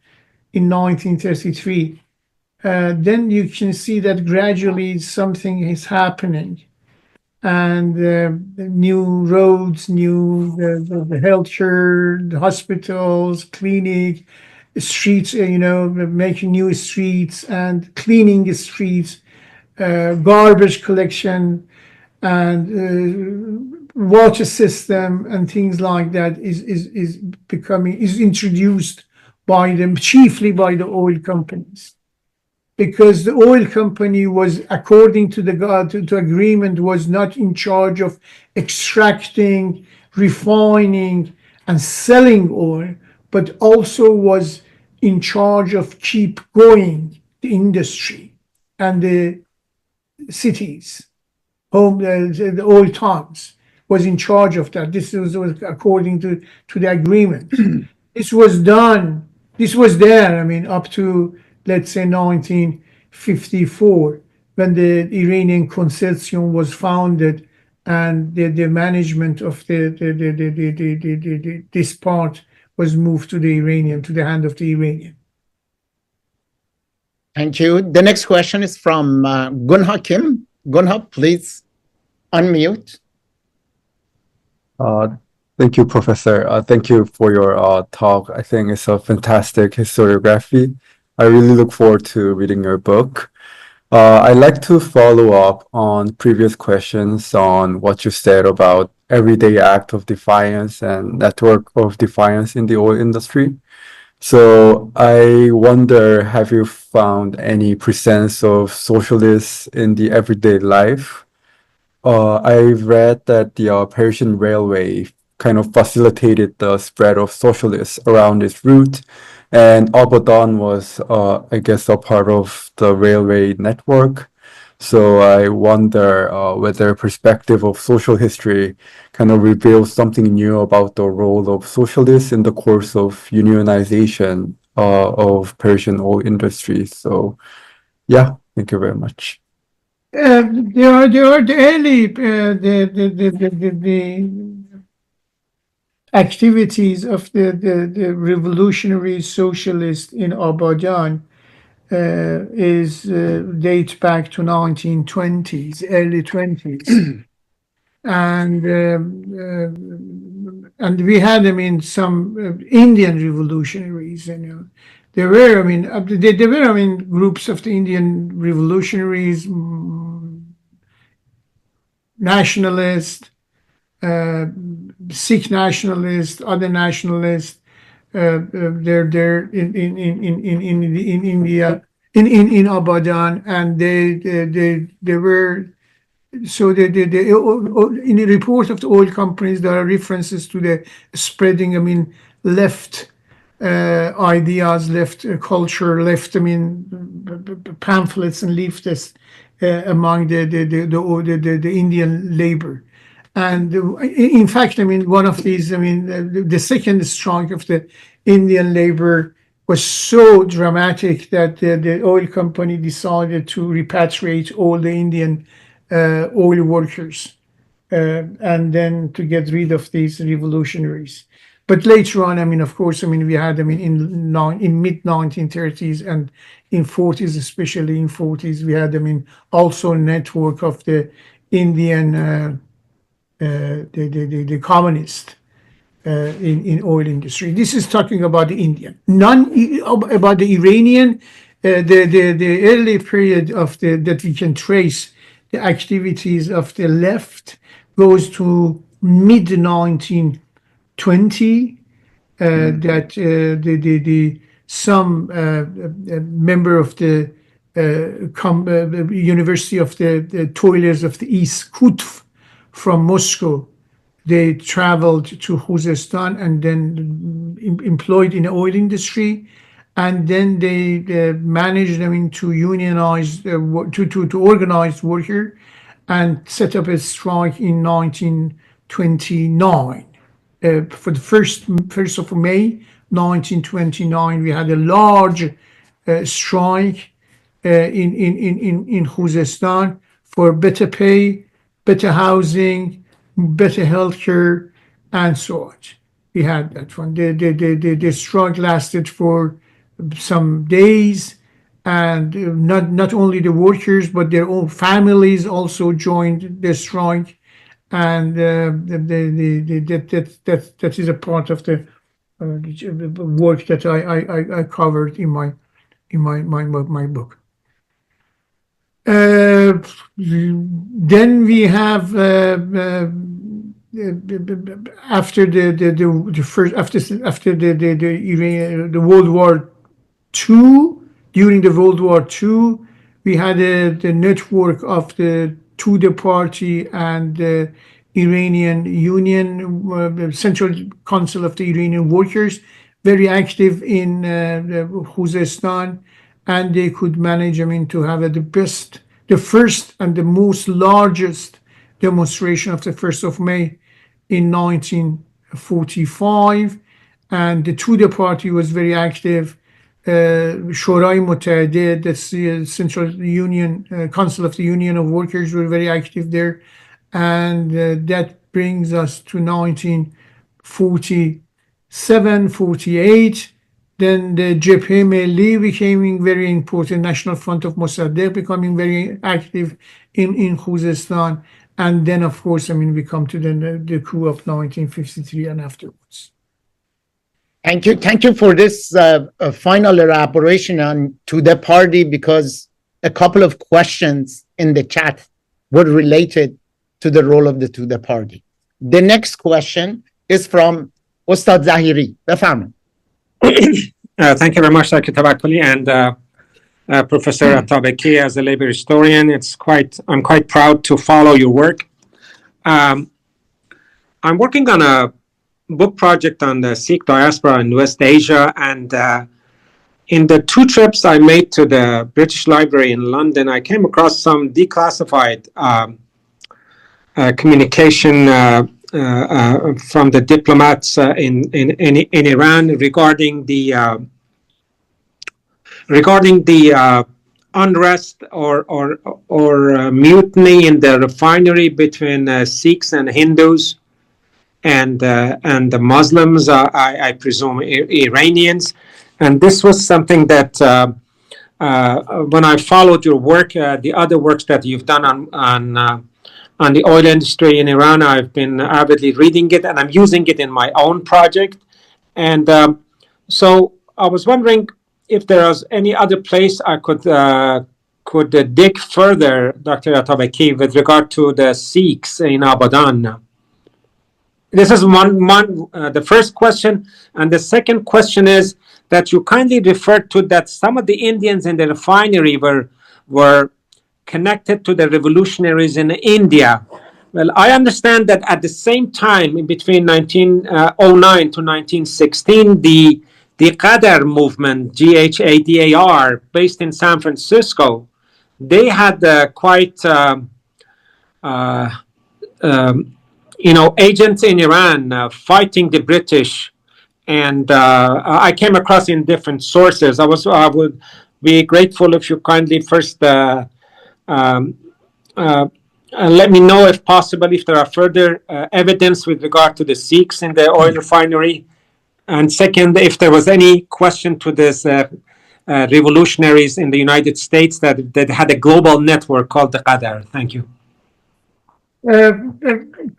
in 1933, then you can see that gradually something is happening, and new roads, the healthcare, the hospitals, clinic, streets, making new streets and cleaning the streets, garbage collection, and water system and things like that is introduced by them, chiefly by the oil companies. Because the oil company was, according to the agreement, was not in charge of extracting, refining, and selling oil, but also was in charge of keep going the industry and the cities, the old towns, was in charge of that. This was according to the agreement. This was done. This was there. I mean, up to, let's say, 1954, when the Iranian Consortium was founded, and the management of this part was moved to the hand of the Iranian. Thank you. The next question is from Gunha Kim. Gunha, please unmute. Thank you, Professor. Thank you for your talk. I think it's a fantastic historiography. I really look forward to reading your book. I'd like to follow up on previous questions on what you said about everyday act of defiance and network of defiance in the oil industry. So I wonder, have you found any presence of socialists in the everyday life? I've read that the Persian Railway kind of facilitated the spread of socialists around its route, and Abadan was, I guess, a part of the railway network. So I wonder whether perspective of social history kind of reveals something new about the role of socialists in the course of unionization of Persian oil industry. So, yeah, thank you very much. There are the early activities of the revolutionary socialists in Abadan dates back to 1920s, early 20s. And we had, I mean, some Indian revolutionaries, you know. There were, I mean, groups of the Indian revolutionaries, nationalists, Sikh nationalists, other nationalists. They're in India, in Abadan, and they were. So in the report of the oil companies, there are references to the spreading, I mean, left ideas, left culture, left, I mean, pamphlets and leaflets among the Indian labor. And in fact, I mean, one of these, I mean, the second strike of the Indian labor was so dramatic that the oil company decided to repatriate all the Indian oil workers and then to get rid of these revolutionaries. But later on, I mean, of course, I mean, we had, I mean, in mid 1930s and in 40s, especially in 40s, we had, I mean, also a network of the Indian, the communist in oil industry. This is talking about the Indian. About the Iranian, the early period of that we can trace the activities of the left goes to mid 1920. That some member of the University of the Toilers of the East, Kutv, from Moscow, they traveled to Khuzestan and then employed in the oil industry, and then they managed, I mean, to unionize, to organize worker, and set up a strike in 1929. For the first of May 1929, we had a large strike in Khuzestan for better pay, better housing, better healthcare, and so on. We had that one. The strike lasted for some days, and not only the workers but their own families also joined the strike. And that is a part of the work that I covered in my book. Then we have after the World War II. During the World War II, we had the network of the Tudeh Party and the Iranian Union, Central Council of the Iranian Workers, very active in Khuzestan, and they could manage, I mean, to have the first and the most largest demonstration of the 1st of May in 1945. And the Tudeh party was very active. Shorai Mutahide, that's the Central Union, Council of the Union of Workers, were very active there. And that brings us to 1947, 48. Then the Jebhe Milli becoming very important, National Front of Mossadegh becoming very active in Khuzestan. And then, of course, I mean, we come to the coup of 1953 and afterwards. Thank you. Thank you for this final elaboration on Tudeh party, because a couple of questions in the chat were related to the role of the Tudeh party. The next question is from Ustad Zahiri. Befirmayid. Thank you very much, Dr. Tabakoli, and Professor Atabaki. As a labor historian, I'm quite proud to follow your work. I'm working on a book project on the Sikh diaspora in West Asia, and in the 2 trips I made to the British Library in London, I came across some declassified communication from the diplomats in Iran regarding the unrest or mutiny in the refinery between Sikhs and Hindus and the Muslims, I presume Iranians. And this was something that when I followed your work, the other works that you've done on the oil industry in Iran, I've been avidly reading it, and I'm using it in my own project. And so I was wondering if there was any other place I could dig further, Dr. Atabaki, with regard to the Sikhs in Abadan. This is the first question. And the second question is that you kindly referred to that some of the Indians in the refinery were connected to the revolutionaries in India. Well, I understand that at the same time, in between 1909 to 1916, the Qadar movement, GHADAR, based in San Francisco, they had quite agents in Iran fighting the British, and I came across in different sources. I would be grateful if you kindly first let me know, if possible, if there are further evidence with regard to the Sikhs in the oil refinery, and second, if there was any question to this revolutionaries in the United States that had a global network called the Qadar. Thank you.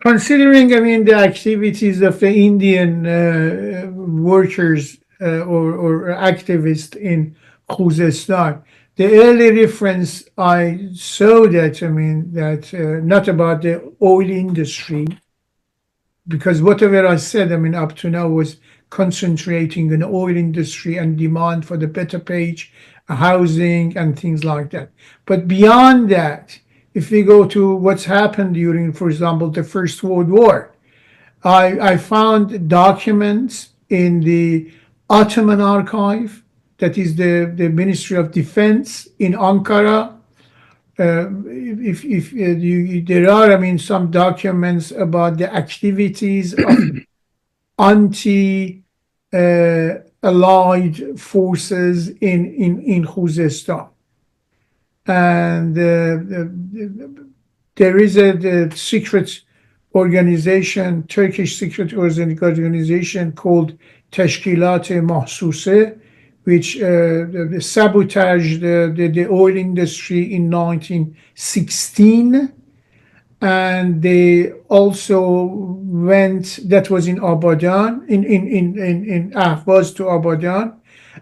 Considering, I mean, the activities of the Indian workers or activists in Khuzestan, the early reference I saw that, I mean, that not about the oil industry, because whatever I said, I mean, up to now was concentrating on the oil industry and demand for the better page, housing and things like that. But beyond that, if we go to what's happened during, for example, the First World War, I found documents in the Ottoman archive, that is the Ministry of Defense in Ankara. There are, I mean, some documents about the activities of anti-allied forces in Khuzestan. And there is a secret organization, Turkish secret organization called Teşkilat-ı Mahsuse, which sabotaged the oil industry in 1916. And they also went, that was in Abadan, in Ahvaz to Abadan.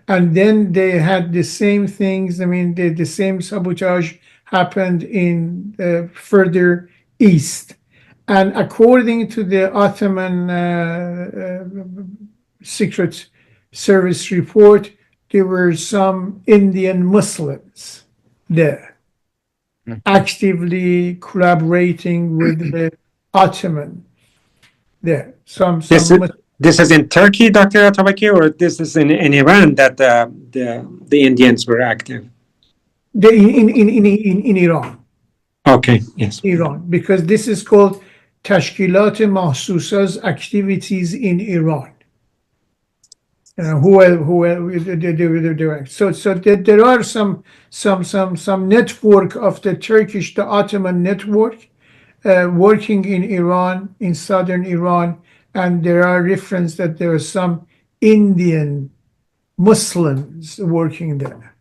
And then they had the same things, I mean, the same sabotage happened in further east. And according to the Ottoman Secret Service report, there were some Indian Muslims there actively collaborating with the Ottoman there. This is in Turkey, Dr. Atabaki, or this is in Iran that the Indians were active? In Iran. Okay, yes. Iran, because this is called Tashkilat Mahsusa's activities in Iran. So there are some network of the Ottoman network working in Iran, in southern Iran, and there are reference that there are some Indian Muslims working there.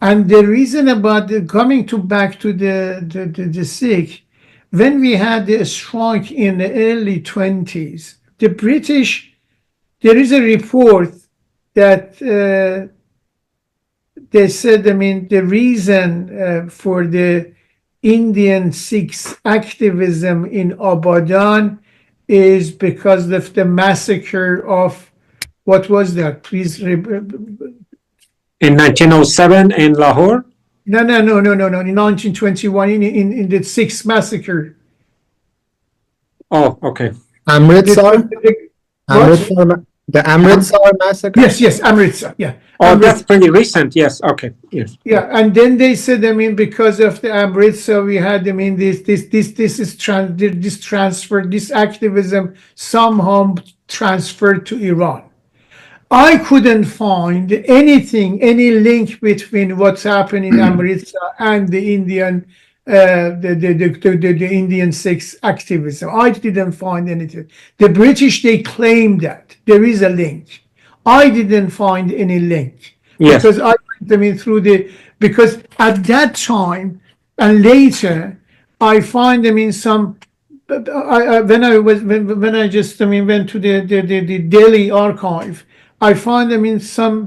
And the reason about coming back to the Sikh, when we had the strike in the early 20s, the British, there is a report that they said, I mean, the reason for the Indian Sikhs activism in Abadan is because of the massacre of, what was that? Please. In 1907 in Lahore? No. In 1921, in the Sixth Massacre. Oh, okay. Amritsar? What? The Amritsar massacre? Yes, Amritsar. Yeah. Oh, Amritsar. that's pretty recent. Yes. Okay. Yes. Yeah, and then they said, I mean, because of the Amritsar, we had, I mean, this transfer, this activism somehow transferred to Iran. I couldn't find any link between what's happening in Amritsar and the Indian, the Indian Sikhs activism. I didn't find anything. The British, they claim that there is a link. I didn't find any link. Yes. Because I went because at that time and later, I find them in some. When I went to the Delhi archive, I find them in some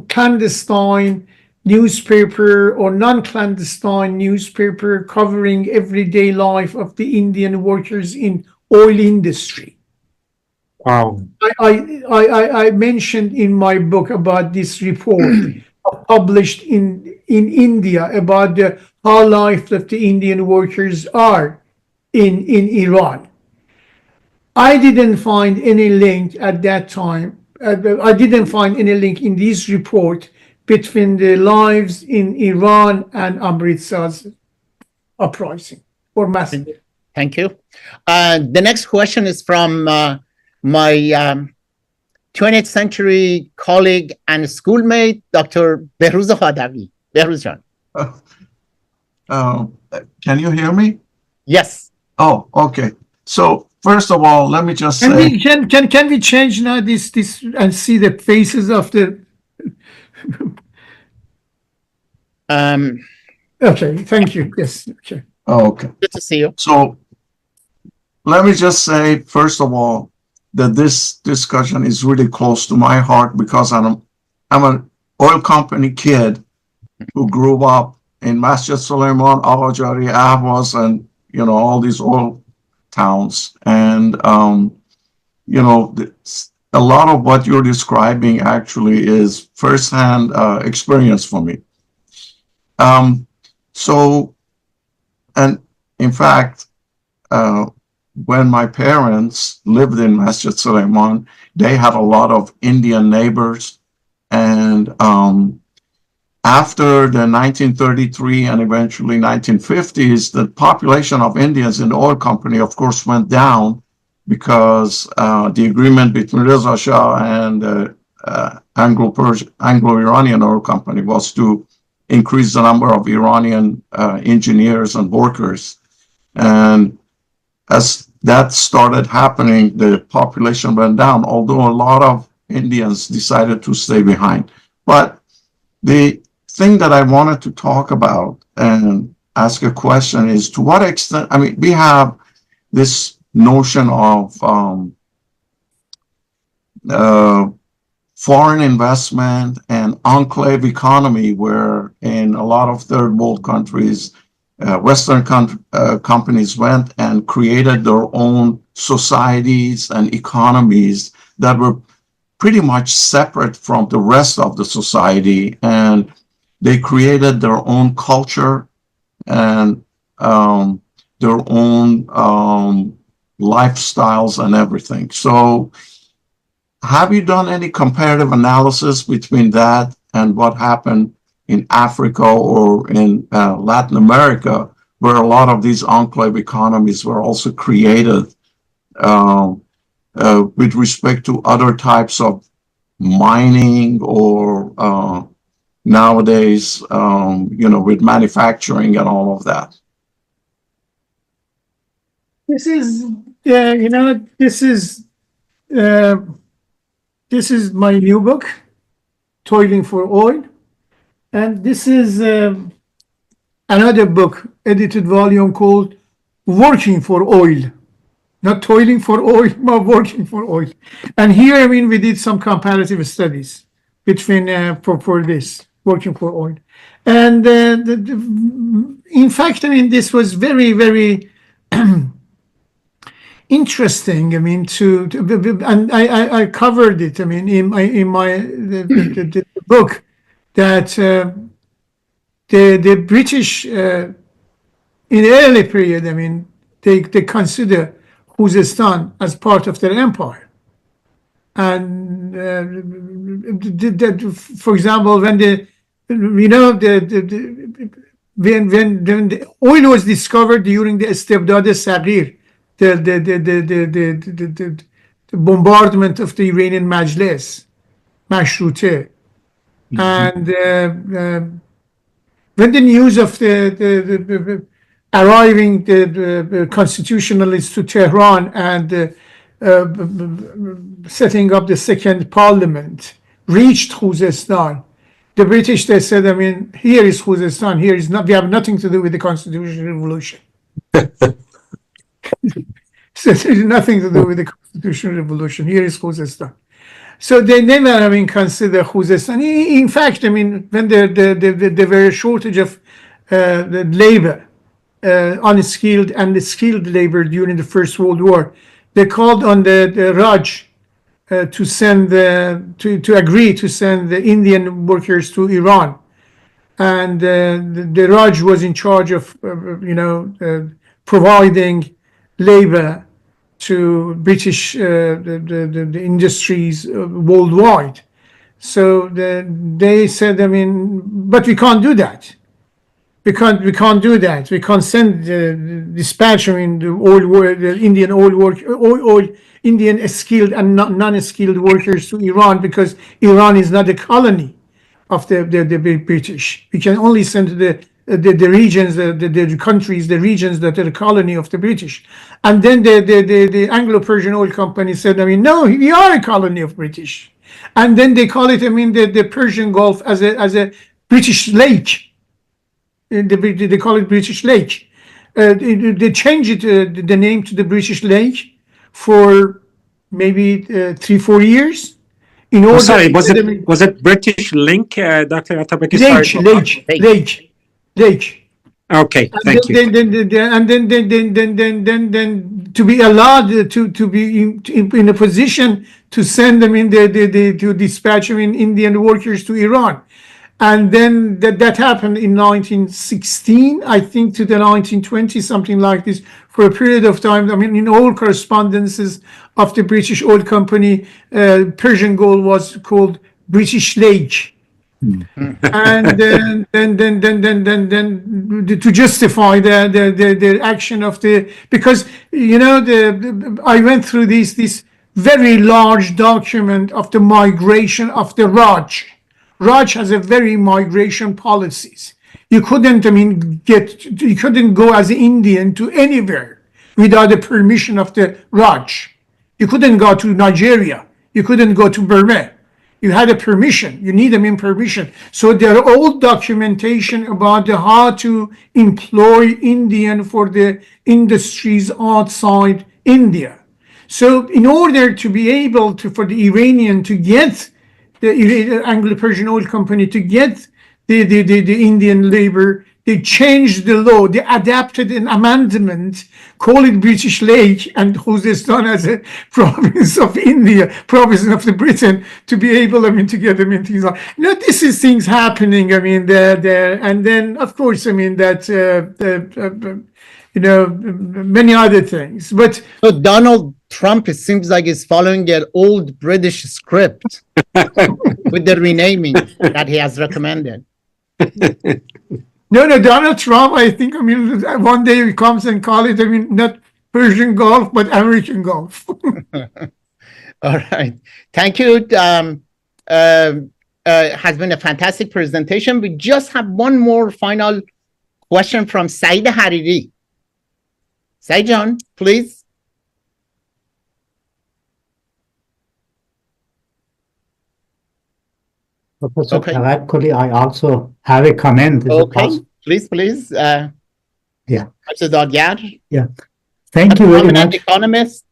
clandestine newspaper or non-clandestine newspaper covering everyday life of the Indian workers in oil industry. Wow. I mentioned in my book about this report published in India about how life of the Indian workers are in Iran. I didn't find any link at that time. I didn't find any link in this report between the lives in Iran and Amritsar's uprising or massacre. Thank you. The next question is from my 20th century colleague and schoolmate, Dr. Behruz Khadavi. Behruz Jan. Can you hear me? Yes. Oh, okay. So first of all, let me just say. Can we change now this and see the faces of the? Okay, thank you. Yes. Okay. Oh, okay. Good to see you. So let me just say, first of all, that this discussion is really close to my heart because I'm an oil company kid who grew up in Masjid Suleiman, Al-Jari, Ahvaz, and all these oil towns. And a lot of what you're describing actually is firsthand experience for me. And in fact, when my parents lived in Masjid Suleiman, they had a lot of Indian neighbors. And after the 1933 and eventually 1950s, the population of Indians in the oil company, of course, went down because the agreement between Reza Shah and the Anglo-Iranian oil company was to increase the number of Iranian engineers and workers. And as that started happening, the population went down, although a lot of Indians decided to stay behind. But the thing that I wanted to talk about and ask a question is, to what extent, I mean, we have this notion of foreign investment and enclave economy, where in a lot of third world countries, Western companies went and created their own societies and economies that were pretty much separate from the rest of the society, and they created their own culture and their own lifestyles and everything. So have you done any comparative analysis between that and what happened in Africa or in Latin America, where a lot of these enclave economies were also created with respect to other types of mining or nowadays, with manufacturing and all of that? This is, this is my new book, Toiling for Oil. And this is another book, edited volume called Working for Oil. Not toiling for oil, but working for oil. And here, we did some comparative studies between, for this, working for oil. And in fact, this was very, very interesting. And I covered it. In my the book, that the British in the early period, they consider Khuzestan as part of their empire. And for example, when when the oil was discovered during the Istibdad Saghir, the bombardment of the Iranian Majlis, Mashrute, and when the news of the arriving the constitutionalists to Tehran and setting up the second parliament reached Khuzestan, the British, they said, here is Khuzestan, here is not, we have nothing to do with the constitutional revolution. So there's nothing to do with the constitutional revolution, here is Khuzestan. So they never, consider Khuzestan. In fact, when there were a shortage of the labor, unskilled and skilled labor during the First World War, they called on the Raj to send to agree to send the Indian workers to Iran, and the Raj was in charge of providing labor to British the industries worldwide. So they said, but we can't do that. We can't do that. We can't send dispatch the Indian Indian skilled and non-skilled workers to Iran, because Iran is not a colony of the British. We can only send to the regions, the countries, the regions that are the colony of the British. And then the Anglo-Persian Oil Company said, no, we are a colony of British. And then they call it, the Persian Gulf as a British lake. They call it British Lake. They changed it, the name to the British Lake for maybe 3-4 years. In order, sorry, was it British Link, Dr. Atabaki? Lake. Okay, thank you. Then to be allowed to be in a position to send them to dispatch Indian workers to Iran. And then that happened in 1916, I think, to the 1920s, something like this, for a period of time. In all correspondences of the British Oil Company, Persian Gulf was called British Lake. And then to justify the action of because I went through this very large document of the migration of the Raj. Raj has a very migration policies. You couldn't, you couldn't go as an Indian to anywhere without the permission of the Raj. You couldn't go to Nigeria. You couldn't go to Burma. You had a permission. You need them in permission. So there are all documentation about how to employ Indian for the industries outside India. So in order to be able to, for the Iranian to get the Anglo-Persian Oil Company to get the Indian labor, they changed the law. They adapted an amendment, call it British Lake and Khuzestan as a province of India, province of the Britain, to be able, to get them in things like. This is things happening. There, and then of course, that many other things. But So Donald Trump, it seems like, is following an old British script with the renaming that he has recommended. no, Donald Trump, I think, one day he comes and call it, not Persian Gulf, but American Gulf. All right. Thank you. Has been a fantastic presentation. We just have one more final question from Saeed Hariri. Saeed John, please. Professor Okay. Tawakkoli, I also have a comment. Is it Okay, possible? please. Yeah. Mr. Dadgar, Thank you very prominent much. economist.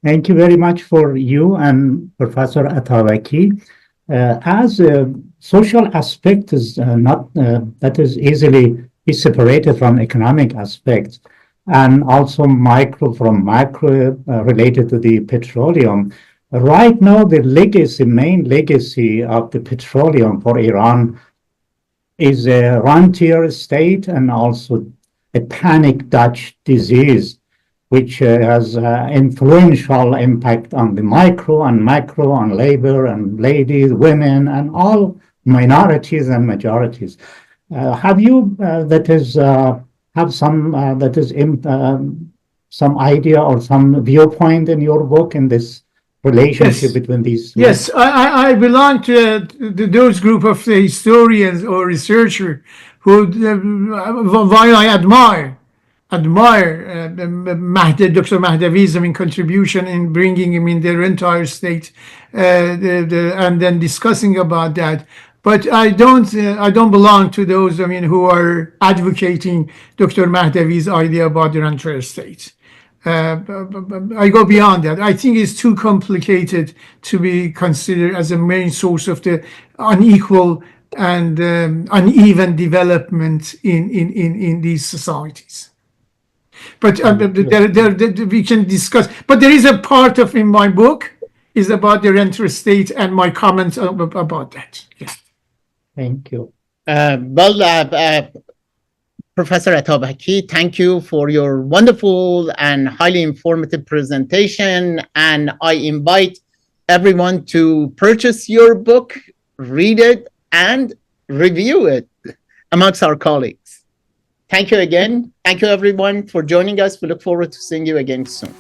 Thank you very much for you and Professor Atabaki. As a social aspect is not that is easily be separated from economic aspects, and also micro from macro related to the petroleum. Right now, the main legacy of the petroleum for Iran is a rentier state and also a panic Dutch disease, which has influential impact on the micro and macro, on labor and ladies, women, and all minorities and majorities. Have you have some idea or some viewpoint in your book in this relationship Yes. between these? Yes, I belong to those group of historians or researchers who, while I admire Dr. Mahdavi's contribution in bringing their entire state, and then discussing about that. But I don't belong to those who are advocating Dr. Mahdavi's idea about the entire state. I go beyond that. I think it's too complicated to be considered as a main source of the unequal and uneven development in these societies. But we can discuss. But there is a part of in my book is about the renter state and my comments about that. Yes. Thank you. Professor Atabaki, thank you for your wonderful and highly informative presentation. And I invite everyone to purchase your book, read it, and review it amongst our colleagues. Thank you again. Thank you, everyone, for joining us. We look forward to seeing you again soon.